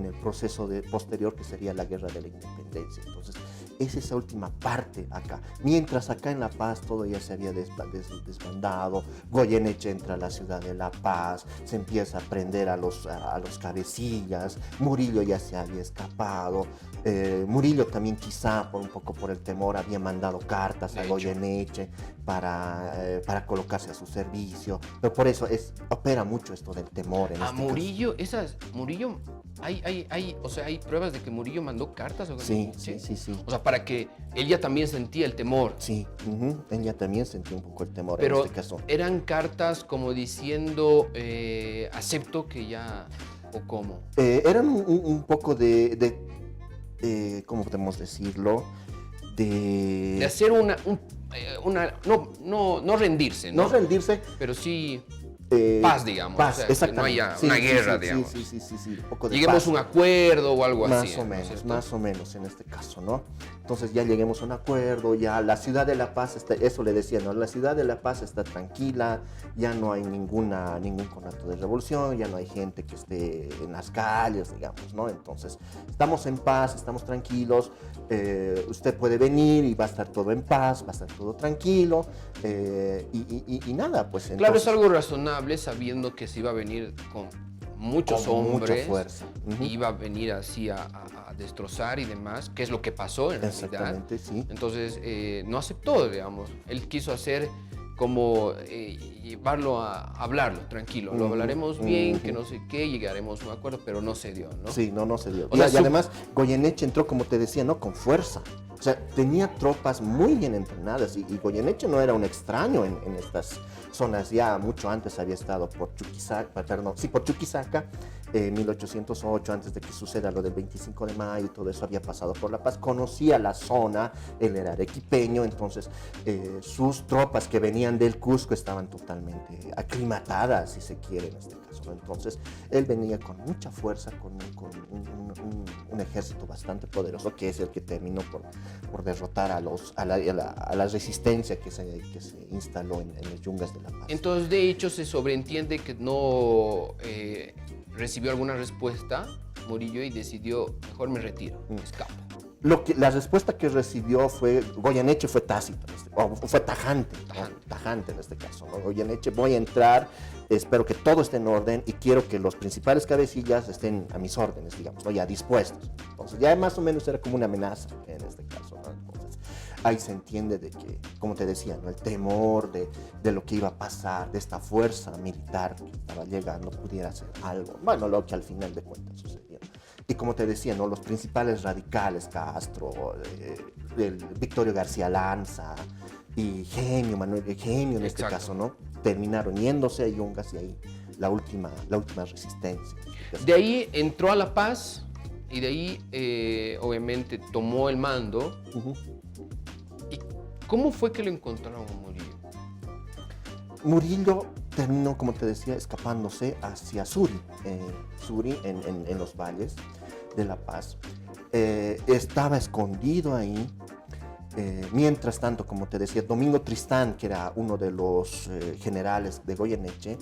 el proceso posterior, que sería la guerra de la independencia. Entonces, es esa última parte acá. Mientras acá en La Paz todo ya se había desbandado, Goyeneche entra a la ciudad de La Paz, se empieza a prender a los cabecillas, Murillo ya se había escapado, Murillo también quizá un poco por el temor había mandado cartas a Goyeneche para colocarse a su servicio, pero por eso opera mucho esto del temor. En Murillo, Murillo, hay pruebas de que Murillo mandó cartas. Sí. O sea, para que él ya también sentía el temor. Sí, él ya también sentía un poco el temor. Pero en este caso. eran cartas como diciendo, acepto que ya, o cómo. Eran un poco de ¿cómo podemos decirlo? De hacer no rendirse, ¿no? No rendirse. Pero sí paz, digamos. Paz, exactamente. Que no haya una guerra, digamos. Sí, un poco de lleguemos paz. a un acuerdo o algo más así. Más o menos en este caso, ¿no? Entonces ya lleguemos a un acuerdo, ya la ciudad de La Paz está, eso le decía, ¿no? La ciudad de La Paz está tranquila, ya no hay ningún conato de revolución, ya no hay gente que esté en las calles, digamos, ¿no? Entonces, estamos en paz, estamos tranquilos, usted puede venir y va a estar todo en paz, va a estar todo tranquilo, y nada, pues entonces... Claro, es algo razonable sabiendo que se iba a venir con muchos hombres, mucha fuerza. Iba a venir así a destrozar y demás, que es lo que pasó en realidad. Exactamente, sí. Entonces, no aceptó, digamos. Él quiso hacer como llevarlo a hablarlo, tranquilo. Lo hablaremos bien, que no sé qué, llegaremos a un acuerdo, pero no se dio, ¿no? Sí, no se dio. O sea, y además, Goyeneche entró, como te decía, ¿no? Con fuerza. O sea, tenía tropas muy bien entrenadas y Goyeneche no era un extraño en estas zonas. Ya mucho antes había estado por Chuquisaca, 1808, antes de que suceda lo del 25 de mayo y todo eso, había pasado por La Paz, conocía la zona, él era arequipeño, entonces sus tropas que venían del Cusco estaban totalmente aclimatadas, si se quiere, en este caso, ¿no? Entonces, él venía con mucha fuerza, con un ejército bastante poderoso, que es el que terminó por derrotar a la resistencia que se instaló en los Yungas de La Paz. Entonces, de hecho, se sobreentiende que no recibió alguna respuesta, Murillo, y decidió, mejor me retiro, escapo. La respuesta que recibió Goyeneche fue tácita, o fue tajante en este caso, ¿no? Goyeneche, voy a entrar, espero que todo esté en orden y quiero que los principales cabecillas estén a mis órdenes, digamos, ¿no? Ya dispuestos. Entonces ya más o menos era como una amenaza en este caso, ¿no? Entonces ahí se entiende de que, como te decía, ¿no? El temor de lo que iba a pasar, de esta fuerza militar que estaba llegando, pudiera hacer algo. Bueno, lo que al final de cuentas sucedió. Y como te decía, ¿no? Los principales radicales, Castro, Victorio García Lanza y Manuel Genio en este caso, ¿no? Terminaron yéndose a Yungas y ahí la última resistencia. De ahí entró a La Paz y de ahí obviamente tomó el mando. ¿Y cómo fue que lo encontraron a Murillo? Murillo terminó, como te decía, escapándose hacia Suri, en los valles de La Paz. Estaba escondido ahí. Mientras tanto, como te decía, Domingo Tristán, que era uno de los generales de Goyeneche,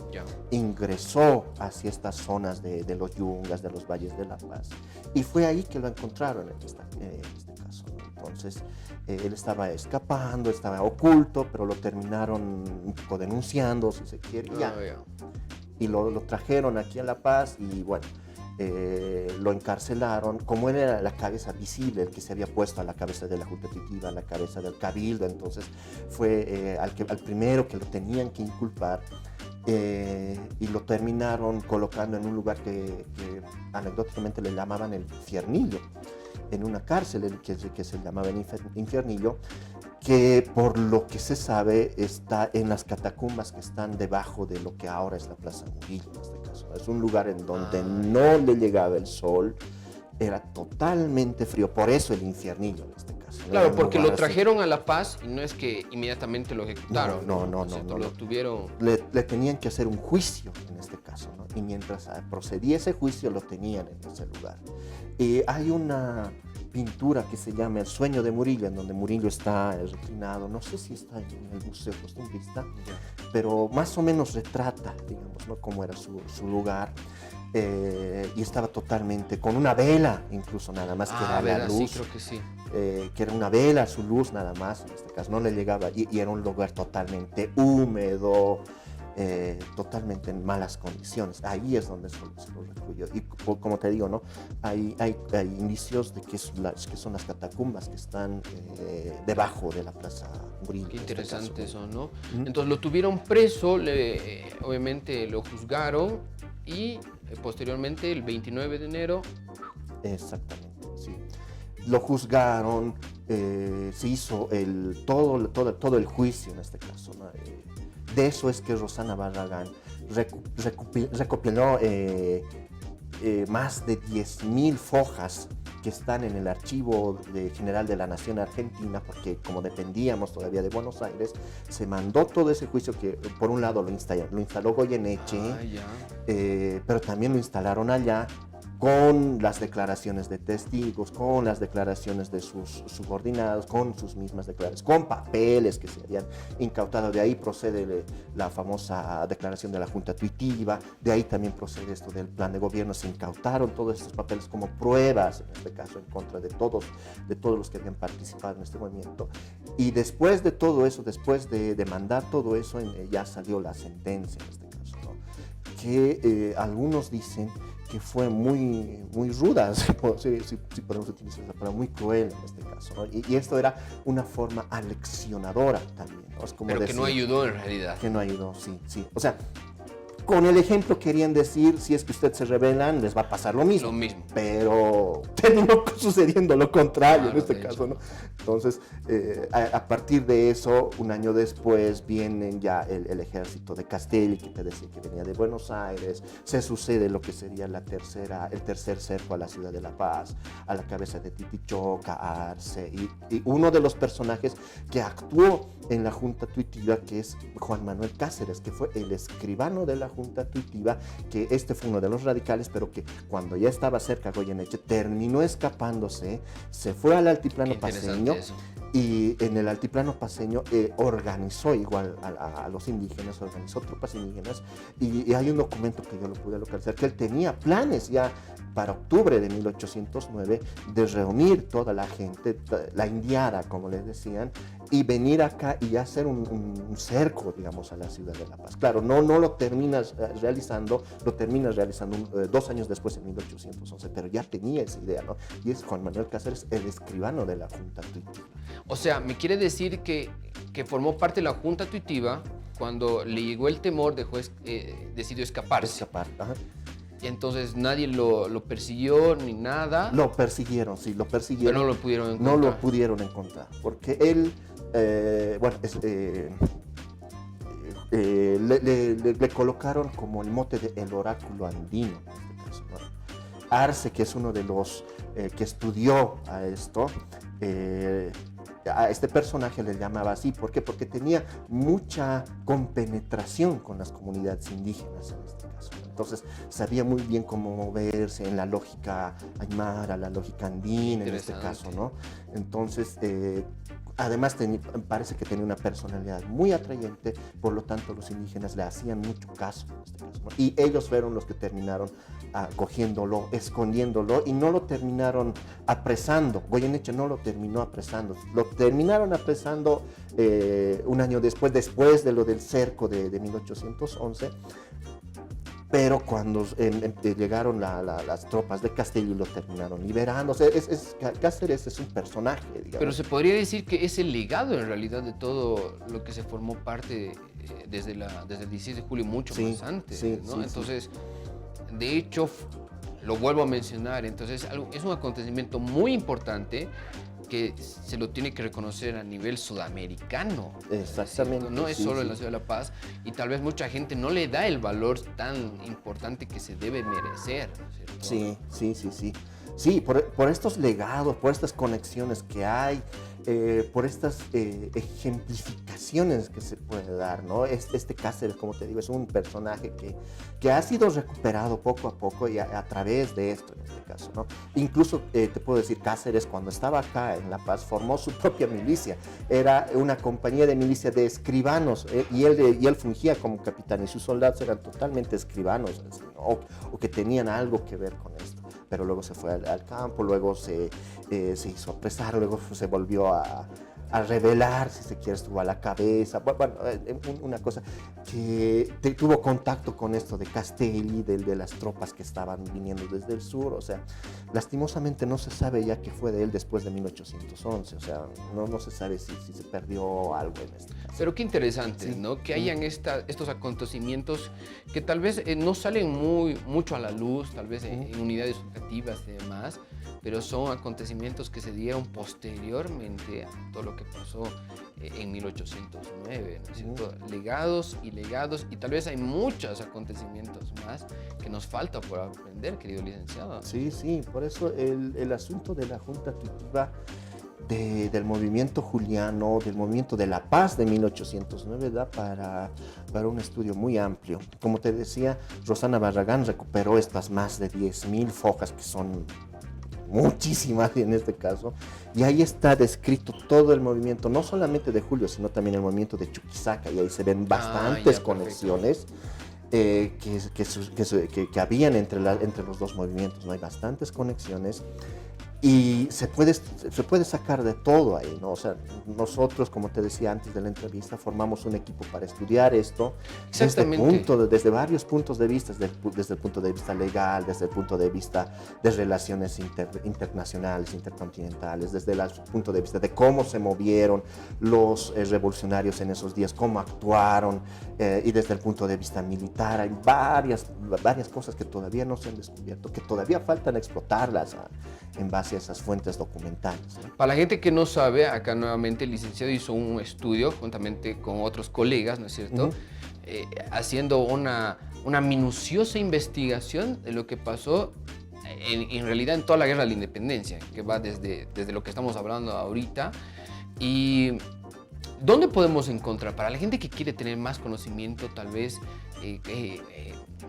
ingresó hacia estas zonas de los Yungas, de los valles de La Paz, y fue ahí que lo encontraron en este caso, ¿no? Entonces, él estaba escapando, estaba oculto, pero lo terminaron un poco denunciando, si se quiere, y lo trajeron aquí a La Paz, y bueno, lo encarcelaron. Como él era la cabeza visible, el que se había puesto a la cabeza de la Junta Tuitiva, a la cabeza del Cabildo, entonces fue al primero que lo tenían que inculpar, y lo terminaron colocando en un lugar que anecdóticamente le llamaban el Infiernillo, en una cárcel que se llamaba el Infiernillo, que por lo que se sabe está en las catacumbas que están debajo de lo que ahora es la Plaza Murillo, en este caso. Es un lugar en donde no le llegaba el sol, era totalmente frío, por eso el Infiernillo en este caso. Claro, porque lo trajeron a La Paz y no es que inmediatamente lo ejecutaron. No. Lo tuvieron... Le tenían que hacer un juicio en este caso, ¿no? Y mientras procedía ese juicio lo tenían en ese lugar. Hay una pintura que se llama El sueño de Murillo, en donde Murillo está reclinado, no sé si está en el Museo Costumbrista, pero más o menos retrata, digamos, ¿no?, cómo era su lugar, y estaba totalmente con una vela, incluso nada más, que era la luz, sí, creo que sí. Que era una vela, su luz nada más, en este caso no le llegaba, y era un lugar totalmente húmedo, totalmente en malas condiciones. Ahí es donde se lo refugió. Y como te digo, ¿no?, hay indicios de que son las catacumbas que están debajo de la Plaza Murillo. Qué interesante eso, ¿no? Entonces lo tuvieron preso, obviamente lo juzgaron y posteriormente el 29 de enero... Exactamente, sí. Lo juzgaron, se hizo todo el juicio en este caso, ¿no? De eso es que Rosana Barragán recopiló más de 10.000 fojas que están en el Archivo General de la Nación Argentina, porque como dependíamos todavía de Buenos Aires, se mandó todo ese juicio que por un lado lo instaló Goyeneche, pero también lo instalaron allá, con las declaraciones de testigos, con las declaraciones de sus subordinados, con sus mismas declaraciones, con papeles que se habían incautado. De ahí procede la famosa declaración de la Junta Tuitiva, de ahí también procede esto del plan de gobierno. Se incautaron todos estos papeles como pruebas, en este caso en contra de todos los que habían participado en este movimiento. Y después de todo eso, después de mandar todo eso, ya salió la sentencia en este caso, ¿no?, que algunos dicen que fue muy ruda, si podemos utilizar esa palabra, muy cruel en este caso, ¿no? Y esto era una forma aleccionadora también, ¿no? Es como pero decir, que no ayudó en realidad. Que no ayudó, sí. O sea, con el ejemplo querían decir, si es que ustedes se rebelan, les va a pasar lo mismo. Pero terminó sucediendo lo contrario en este caso, ¿no? Entonces, a partir de eso, un año después, vienen ya el ejército de Castelli, que te decía que venía de Buenos Aires. Se sucede lo que sería el tercer cerco a la ciudad de La Paz, a la cabeza de Titichoca, Arce, y uno de los personajes que actuó en la Junta Tuitiva, que es Juan Manuel Cáceres, que fue el escribano de la Junta Tuitiva, que este fue uno de los radicales, pero que cuando ya estaba cerca Goyeneche terminó escapándose, se fue al altiplano paceño, y en el altiplano paceño organizó igual a los indígenas, organizó tropas indígenas, y hay un documento que yo lo pude localizar, que él tenía planes ya para octubre de 1809 de reunir toda la gente, la indiada, como les decían, y venir acá y hacer un cerco, digamos, a la ciudad de La Paz. Claro, no lo terminas realizando, 2 años después, en 1811, pero ya tenía esa idea, ¿no? Y es Juan Manuel Cáceres, el escribano de la Junta Tuitiva. O sea, me quiere decir que formó parte de la Junta Tuitiva cuando le llegó el temor, decidió escaparse. Ajá. Y entonces nadie lo persiguió ni nada. Lo persiguieron. Pero no lo pudieron encontrar. No lo pudieron encontrar, porque él, le colocaron como el mote de el oráculo andino, en este caso, ¿no? Arce, que es uno de los que estudió a esto, a este personaje le llamaba así. ¿Por qué? Porque tenía mucha compenetración con las comunidades indígenas en este caso. Entonces sabía muy bien cómo moverse en la lógica aymara, la lógica andina en este caso, ¿no? Entonces, además parece que tenía una personalidad muy atrayente, por lo tanto los indígenas le hacían mucho caso en este caso, ¿no? Y ellos fueron los que terminaron cogiéndolo, escondiéndolo, y no lo terminaron apresando. Goyeneche no lo terminó apresando, lo terminaron apresando un año después de lo del cerco de 1811. Pero cuando llegaron las tropas de Castelli, lo terminaron liberando. O sea, Cáceres es un personaje, digamos. Pero se podría decir que es el legado en realidad de todo lo que se formó parte desde el 16 de julio, mucho más antes, ¿no? Entonces, de hecho, lo vuelvo a mencionar, entonces es un acontecimiento muy importante que se lo tiene que reconocer a nivel sudamericano. Exactamente. No es solo en la ciudad de La Paz, y tal vez mucha gente no le da el valor tan importante que se debe merecer, ¿cierto? Sí. Sí, por estos legados, por estas conexiones que hay, por estas ejemplificaciones que se puede dar, ¿no? Este Cáceres, como te digo, es un personaje que ha sido recuperado poco a poco y a través de esto, en este caso, ¿no? Incluso te puedo decir, Cáceres, cuando estaba acá en La Paz, formó su propia milicia. Era una compañía de milicia de escribanos, y él fungía como capitán, y sus soldados eran totalmente escribanos, o que tenían algo que ver con esto. Pero luego se fue al campo, luego se hizo apresar, luego se volvió a rebelar, si se quiere, estuvo a la cabeza. Bueno, una cosa que tuvo contacto con esto de Castelli, de las tropas que estaban viniendo desde el sur. O sea, lastimosamente no se sabe ya qué fue de él después de 1811. O sea, no se sabe si se perdió algo en este caso. Pero qué interesante, ¿no? Que hayan estos acontecimientos que tal vez no salen mucho a la luz, tal vez en unidades educativas y demás, pero son acontecimientos que se dieron posteriormente a todo lo que pasó en 1809, ¿no es cierto? Legados y legados, y tal vez hay muchos acontecimientos más que nos falta por aprender, querido licenciado. Sí, por eso el asunto de la Junta Tuitiva del movimiento juliano, del movimiento de la paz de 1809, da para un estudio muy amplio. Como te decía, Rosana Barragán recuperó estas más de 10.000 fojas, que son muchísimas en este caso, y ahí está descrito todo el movimiento, no solamente de Julio, sino también el movimiento de Chuquisaca, y ahí se ven bastantes conexiones que habían entre los dos movimientos, ¿no? Hay bastantes conexiones. Y se puede sacar de todo ahí, ¿no? O sea, nosotros, como te decía antes de la entrevista, formamos un equipo para estudiar esto desde varios puntos de vista, desde el punto de vista legal, desde el punto de vista de relaciones internacionales, intercontinentales, desde el punto de vista de cómo se movieron los revolucionarios en esos días, cómo actuaron, y desde el punto de vista militar. Hay varias cosas que todavía no se han descubierto, que todavía faltan explotarlas en base a esas fuentes documentales, ¿no? Para la gente que no sabe, acá nuevamente el licenciado hizo un estudio juntamente con otros colegas, ¿no es cierto? Haciendo una minuciosa investigación de lo que pasó en realidad en toda la guerra de la independencia, que va desde lo que estamos hablando ahorita. Y ¿dónde podemos encontrar, para la gente que quiere tener más conocimiento, tal vez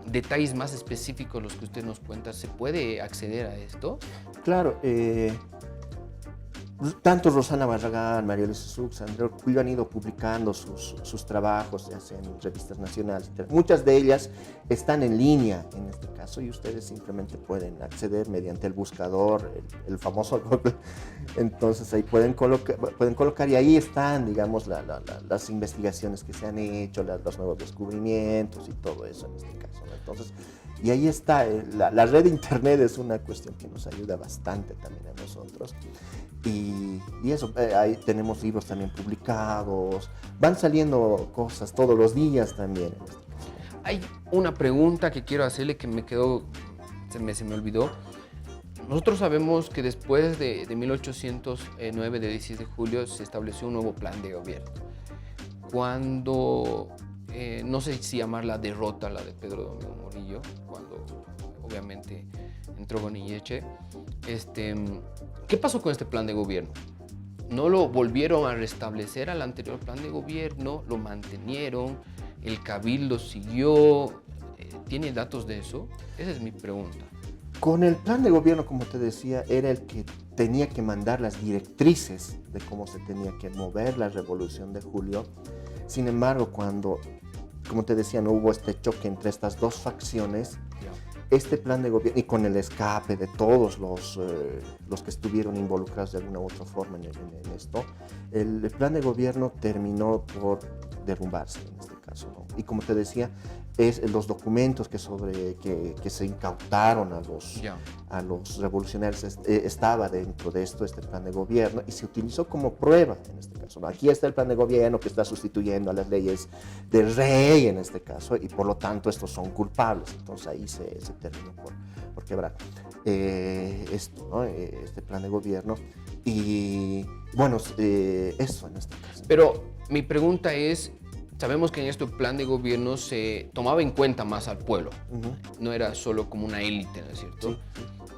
detalles más específicos los que usted nos cuenta, se puede acceder a esto? Claro, tanto Rosana Barragán, María Luisa Sux, Andrés Julio han ido publicando sus trabajos, ya sea en revistas nacionales. Muchas de ellas están en línea en este caso, y ustedes simplemente pueden acceder mediante el buscador, el famoso Google. Entonces ahí pueden colocar, y ahí están, digamos, las investigaciones que se han hecho, los nuevos descubrimientos y todo eso en este caso, ¿no? Entonces, y ahí está, la red de internet es una cuestión que nos ayuda bastante también a nosotros. Y eso, ahí tenemos libros también publicados, van saliendo cosas todos los días también. En este caso. Hay una pregunta que quiero hacerle que me quedó, se me olvidó. Nosotros sabemos que después de 1809, de 16 de julio, se estableció un nuevo plan de gobierno. Cuando, no sé si llamar la derrota, la de Pedro Domingo Murillo, cuando obviamente entró Goyeneche, ¿qué pasó con este plan de gobierno? no lo volvieron a restablecer al anterior plan de gobierno, lo mantenieron, el cabildo siguió. ¿Tiene datos de eso? Esa es mi pregunta. Con el plan de gobierno, como te decía, era el que tenía que mandar las directrices de cómo se tenía que mover la Revolución de Julio. Sin embargo, cuando, como te decía, no hubo este choque entre estas dos facciones, este plan de gobierno, y con el escape de todos los que estuvieron involucrados de alguna u otra forma en esto, el plan de gobierno terminó por derrumbarse en este caso, ¿no? Y como te decía, los documentos que se incautaron a los revolucionarios estaba dentro de esto, este plan de gobierno, y se utilizó como prueba en este caso, ¿no? Aquí está el plan de gobierno que está sustituyendo a las leyes del rey en este caso, y por lo tanto estos son culpables. Entonces ahí se terminó por quebrar esto, ¿no? Este plan de gobierno. Y bueno, eso en este caso. Pero mi pregunta es, sabemos que en este plan de gobierno se tomaba en cuenta más al pueblo, no era solo como una élite, ¿no es cierto? Sí.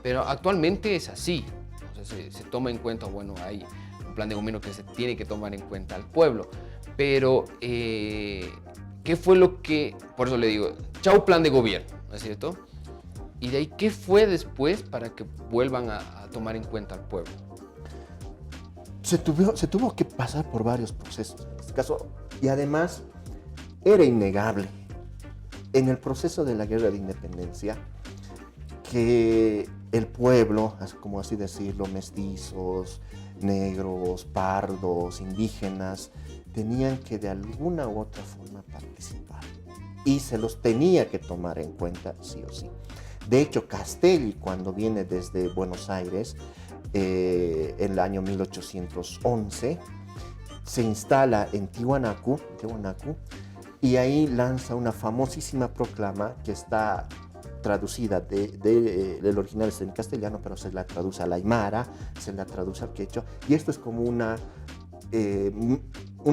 Pero actualmente es así, o sea, se toma en cuenta, bueno, hay un plan de gobierno que se tiene que tomar en cuenta al pueblo, pero ¿qué fue lo que, por eso le digo, chau plan de gobierno, ¿no es cierto? Y de ahí, ¿qué fue después para que vuelvan a tomar en cuenta al pueblo? Se tuvo que pasar por varios procesos en este caso, y además era innegable en el proceso de la guerra de independencia que el pueblo, como así decirlo, mestizos, negros, pardos, indígenas, tenían que de alguna u otra forma participar y se los tenía que tomar en cuenta sí o sí. De hecho, Castelli, cuando viene desde Buenos Aires, en el año 1811, se instala en Tiwanaku, y ahí lanza una famosísima proclama que está traducida del original es en castellano, pero se la traduce al aymara, se la traduce al quechua, y esto es como un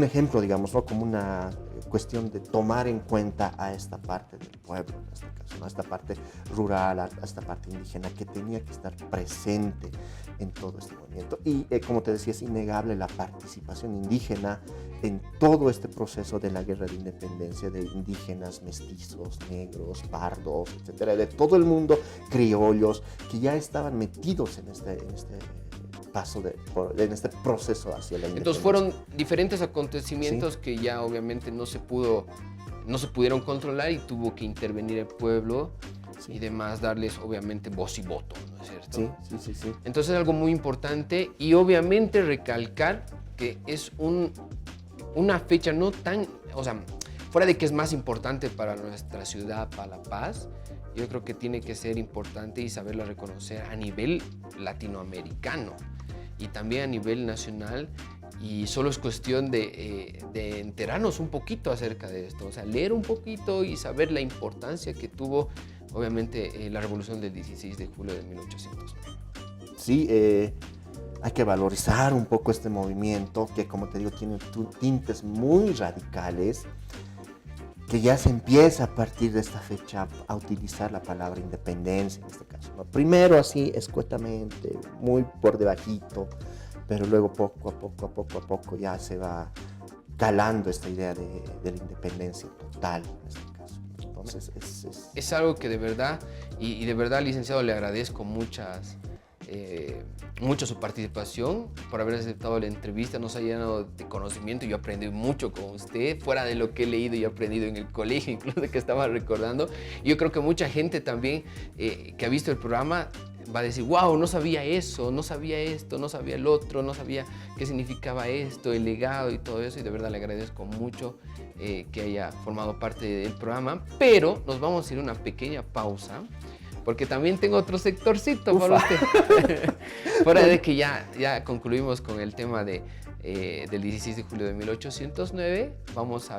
ejemplo, digamos, ¿no? Como una cuestión de tomar en cuenta a esta parte del pueblo, en este caso, ¿no? A esta parte rural, a esta parte indígena que tenía que estar presente en todo este movimiento. Y como te decía, es innegable la participación indígena en todo este proceso de la guerra de independencia, de indígenas, mestizos, negros, pardos, etcétera, de todo el mundo, criollos, que ya estaban metidos en este proceso hacia la independencia. Entonces fueron diferentes acontecimientos, sí, que ya obviamente no se pudieron controlar y tuvo que intervenir el pueblo, sí, y demás, darles obviamente voz y voto, ¿no es cierto? Sí. Entonces es algo muy importante y obviamente recalcar que es una fecha no tan, o sea, fuera de que es más importante para nuestra ciudad, para La Paz, yo creo que tiene que ser importante y saberla reconocer a nivel latinoamericano y también a nivel nacional, y solo es cuestión de enterarnos un poquito acerca de esto, o sea, leer un poquito y saber la importancia que tuvo, obviamente, la revolución del 16 de julio de 1809. Sí, hay que valorizar un poco este movimiento que, como te digo, tiene tintes muy radicales, que ya se empieza a partir de esta fecha a utilizar la palabra independencia en este caso, ¿no? Primero así escuetamente, muy por debajito, pero luego poco a poco ya se va calando esta idea de la independencia total en este caso. Entonces es algo que de verdad, y de verdad, licenciado, le agradezco mucho su participación, por haber aceptado la entrevista, nos ha llenado de conocimiento. Yo aprendí mucho con usted, fuera de lo que he leído y aprendido en el colegio, incluso que estaba recordando. Yo creo que mucha gente también que ha visto el programa va a decir, wow, no sabía eso, no sabía esto, no sabía el otro, no sabía qué significaba esto, el legado y todo eso, y de verdad le agradezco mucho que haya formado parte del programa, pero nos vamos a ir a una pequeña pausa, porque también tengo otro sectorcito para usted. Fuera de que ya concluimos con el tema del 16 de julio de 1809, vamos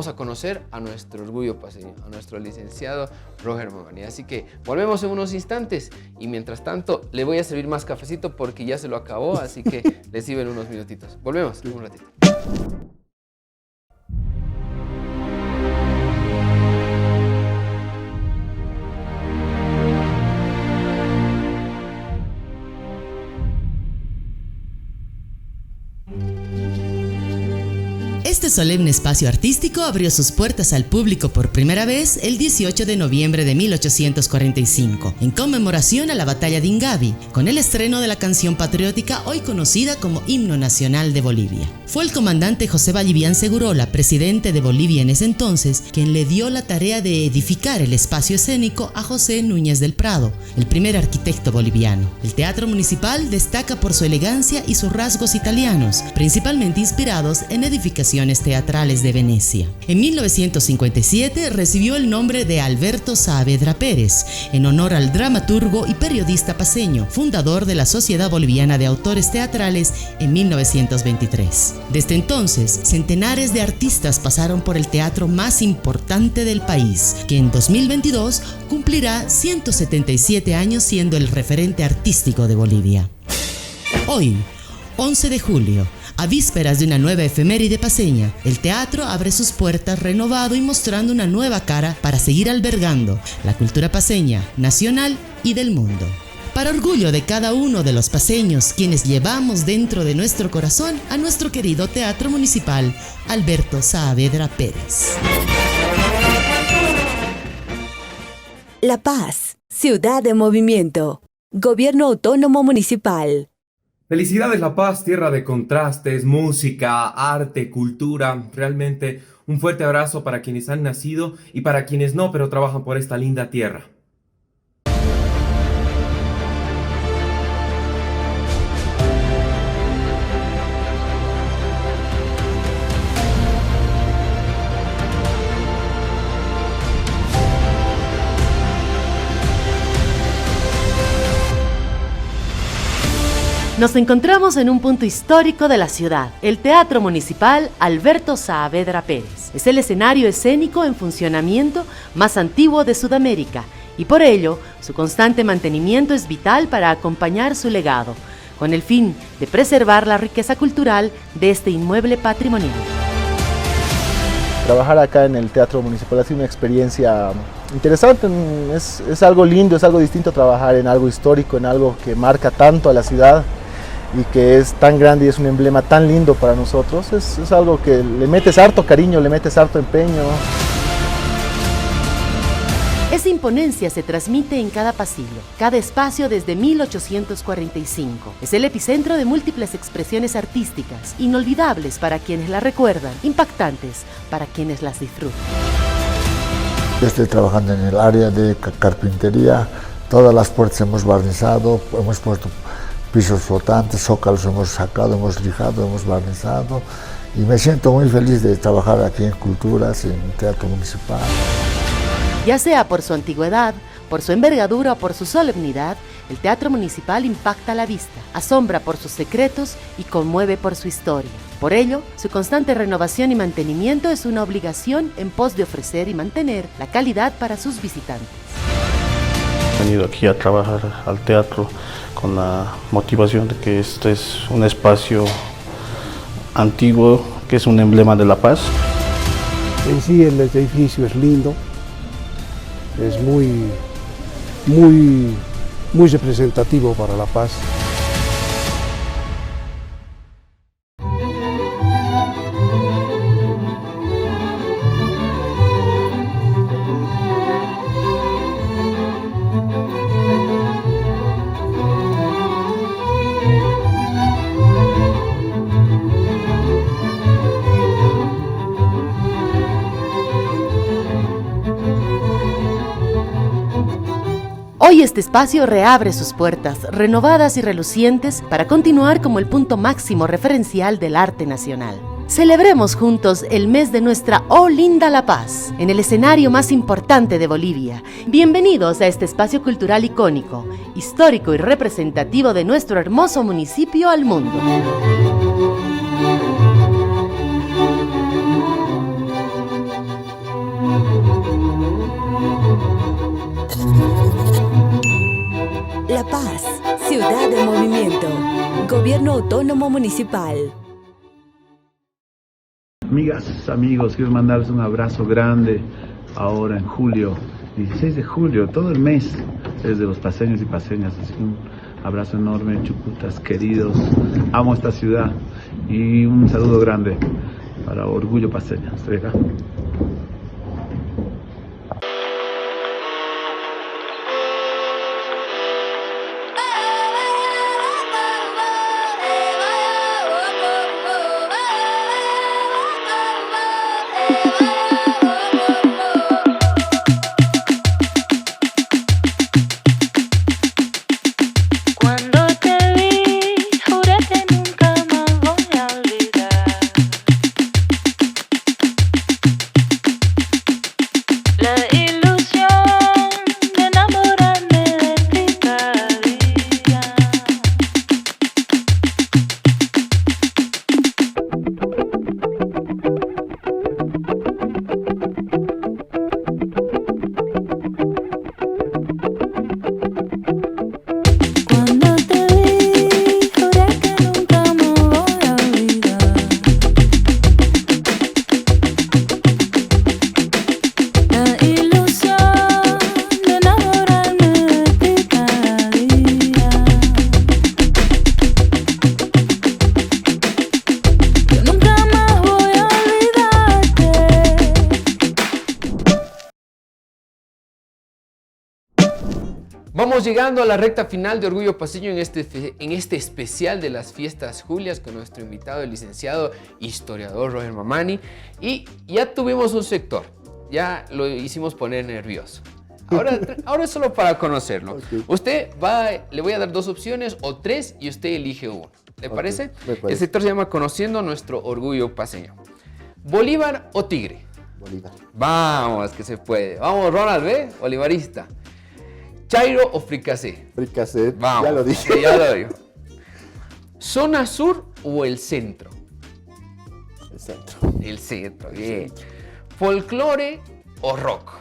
a conocer a nuestro orgullo paseño, a nuestro licenciado Roger Mamani. Así que volvemos en unos instantes y mientras tanto le voy a servir más cafecito porque ya se lo acabó, así que le sirven unos minutitos. Volvemos en un ratito. Este solemne espacio artístico abrió sus puertas al público por primera vez el 18 de noviembre de 1845, en conmemoración a la batalla de Ingavi, con el estreno de la canción patriótica hoy conocida como Himno Nacional de Bolivia. Fue el comandante José Vallivian Segurola, presidente de Bolivia en ese entonces, quien le dio la tarea de edificar el espacio escénico a José Núñez del Prado, el primer arquitecto boliviano. El Teatro Municipal destaca por su elegancia y sus rasgos italianos, principalmente inspirados en edificaciones teatrales de Venecia. En 1957 recibió el nombre de Alberto Saavedra Pérez, en honor al dramaturgo y periodista paceño, fundador de la Sociedad Boliviana de Autores Teatrales en 1923. Desde entonces, centenares de artistas pasaron por el teatro más importante del país, que en 2022 cumplirá 177 años siendo el referente artístico de Bolivia. Hoy, 11 de julio, a vísperas de una nueva efeméride paceña, el teatro abre sus puertas renovado y mostrando una nueva cara para seguir albergando la cultura paceña, nacional y del mundo. Para orgullo de cada uno de los paceños, quienes llevamos dentro de nuestro corazón a nuestro querido Teatro Municipal Alberto Saavedra Pérez. La Paz, ciudad de movimiento. Gobierno Autónomo Municipal. Felicidades La Paz, tierra de contrastes, música, arte, cultura. Realmente un fuerte abrazo para quienes han nacido y para quienes no, pero trabajan por esta linda tierra. Nos encontramos en un punto histórico de la ciudad, el Teatro Municipal Alberto Saavedra Pérez. Es el escenario escénico en funcionamiento más antiguo de Sudamérica y por ello su constante mantenimiento es vital para acompañar su legado, con el fin de preservar la riqueza cultural de este inmueble patrimonial. Trabajar acá en el Teatro Municipal ha sido una experiencia interesante, es algo lindo, es algo distinto trabajar en algo histórico, en algo que marca tanto a la ciudad y que es tan grande y es un emblema tan lindo para nosotros. Es algo que le metes harto cariño, le metes harto empeño. Esa imponencia se transmite en cada pasillo, cada espacio desde 1845. Es el epicentro de múltiples expresiones artísticas, inolvidables para quienes la recuerdan, impactantes para quienes las disfrutan. Yo estoy trabajando en el área de carpintería, todas las puertas hemos barnizado, hemos puesto pisos flotantes, zócalos hemos sacado, hemos lijado, hemos barnizado y me siento muy feliz de trabajar aquí en Culturas, en el Teatro Municipal. Ya sea por su antigüedad, por su envergadura o por su solemnidad, el Teatro Municipal impacta la vista, asombra por sus secretos y conmueve por su historia. Por ello, su constante renovación y mantenimiento es una obligación en pos de ofrecer y mantener la calidad para sus visitantes. He venido aquí a trabajar al teatro con la motivación de que este es un espacio antiguo, que es un emblema de la paz. En sí el edificio es lindo, es muy representativo para La Paz. Hoy este espacio reabre sus puertas, renovadas y relucientes, para continuar como el punto máximo referencial del arte nacional. Celebremos juntos el mes de nuestra Oh Linda La Paz, en el escenario más importante de Bolivia. Bienvenidos a este espacio cultural icónico, histórico y representativo de nuestro hermoso municipio al mundo. La Paz, ciudad de movimiento. Gobierno Autónomo Municipal. Amigas, amigos, quiero mandarles un abrazo grande ahora en julio, 16 de julio, todo el mes, desde los paceños y paceñas. Así que un abrazo enorme, chucutas queridos, amo esta ciudad y un saludo grande para Orgullo Paceño. Estoy acá. Vamos llegando a la recta final de Orgullo Paceño en este especial de las fiestas Julias con nuestro invitado, el licenciado historiador Roger Mamani. Y ya tuvimos un sector, ya lo hicimos poner nervioso. Ahora es solo para conocerlo. Okay. Le voy a dar 2 opciones o 3 y usted elige uno. ¿Le parece? Me parece? El sector se llama Conociendo nuestro Orgullo Paceño. ¿Bolívar o Tigre? Bolívar. Vamos, que se puede. Vamos, Ronald, ¿ve? Bolivarista. ¿Chairo o fricasé? Fricasé, vamos, ya lo dije. Ya lo digo. ¿Zona sur o el centro? El centro. El centro, bien. ¿Folclore o rock?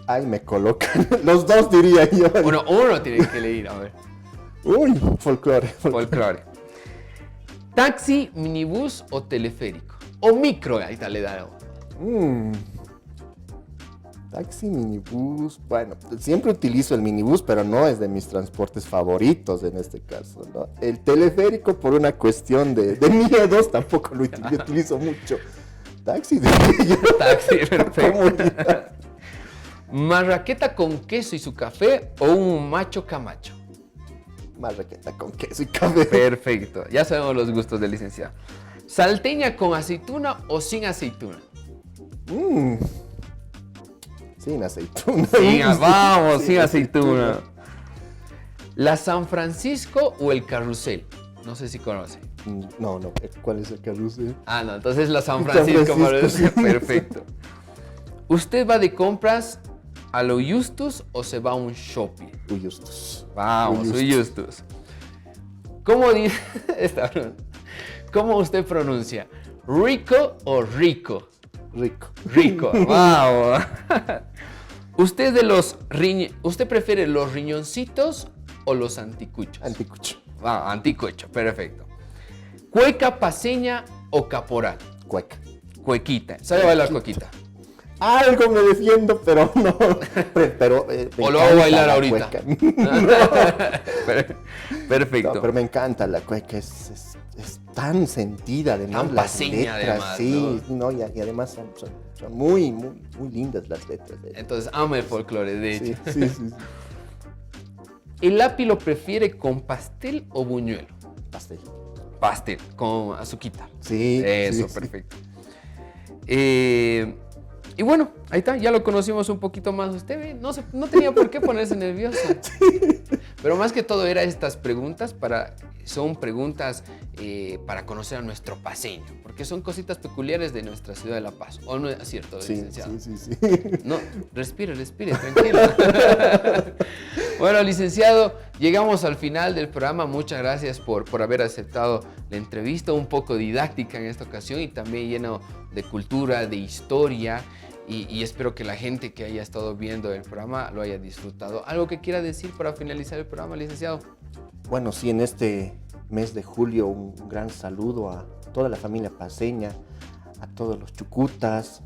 Ay, me colocan. Los dos diría yo. Bueno, uno tiene que elegir, a ver. Uy, folclore. Folclore. ¿Taxi, minibús o teleférico? O micro, ahí está, le da. Taxi, minibús, bueno, siempre utilizo el minibús, pero no es de mis transportes favoritos en este caso, ¿no? El teleférico por una cuestión de miedos tampoco lo utilizo mucho. Taxi, Taxi, perfecto. ¿Marraqueta con queso y su café o un macho camacho? Marraqueta con queso y café. Perfecto, ya sabemos los gustos del licenciado. ¿Salteña con aceituna o sin aceituna? Sin aceituna. Vamos, sin aceituna. ¿La San Francisco o el Carrusel? No sé si conoce. No. ¿Cuál es el Carrusel? No, entonces la San Francisco. Perfecto. ¿Usted va de compras a lo Justus o se va a un shopping? Justus. Vamos, Justus. ¿Cómo dice esta pregunta? ¿Cómo usted pronuncia? ¿Rico o rico? Rico, vamos. ¿Usted prefiere los riñoncitos o los anticuchos? Anticucho. Anticucho, perfecto. ¿Cueca paceña o caporal? Cueca. Cuequita. ¿Sabe bailar cuequita? Algo me defiendo, pero no. O lo hago bailar ahorita. Perfecto. No, pero me encanta la cueca, es tan sentida, además. Tan paceña, además. Sí, ¿no? Y además son muy lindas las letras. Entonces, ama el folclore, de hecho. Sí. ¿El lápiz lo prefiere con pastel o buñuelo? Pastel, con azuquita. Sí. Eso, perfecto. Y bueno, ahí está, ya lo conocimos un poquito más. Usted no tenía por qué ponerse nervioso. Pero más que todo era estas preguntas son preguntas para conocer a nuestro paceño, porque son cositas peculiares de nuestra ciudad de La Paz. ¿O no es cierto, licenciado? Sí. No, respire, tranquilo. Bueno, licenciado, llegamos al final del programa. Muchas gracias por haber aceptado la entrevista, un poco didáctica en esta ocasión y también lleno de cultura, de historia. Y espero que la gente que haya estado viendo el programa lo haya disfrutado. ¿Algo que quiera decir para finalizar el programa, licenciado? Bueno, sí, en este mes de julio un gran saludo a toda la familia paceña, a todos los chucutas,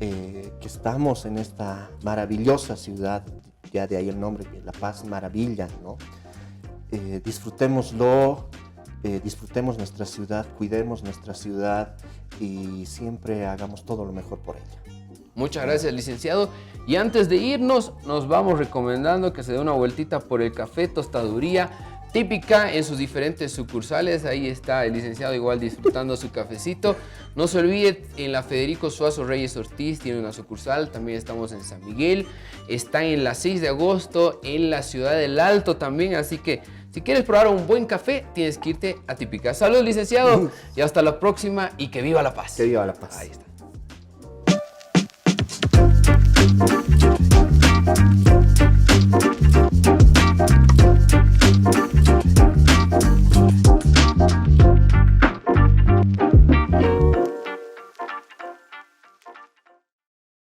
que estamos en esta maravillosa ciudad, ya de ahí el nombre, La Paz Maravilla, ¿no? Disfrutémoslo, disfrutemos nuestra ciudad, cuidemos nuestra ciudad y siempre hagamos todo lo mejor por ella. Muchas gracias, licenciado. Y antes de irnos, nos vamos recomendando que se dé una vueltita por el Café Tostaduría Típica en sus diferentes sucursales. Ahí está el licenciado igual disfrutando su cafecito. No se olvide, en la Federico Suazo Reyes Ortiz tiene una sucursal. También estamos en San Miguel. Está en la 6 de agosto en la Ciudad del Alto también. Así que si quieres probar un buen café, tienes que irte a Típica. Salud, licenciado. Y hasta la próxima. Y que viva la paz. Que viva la paz. Ahí está.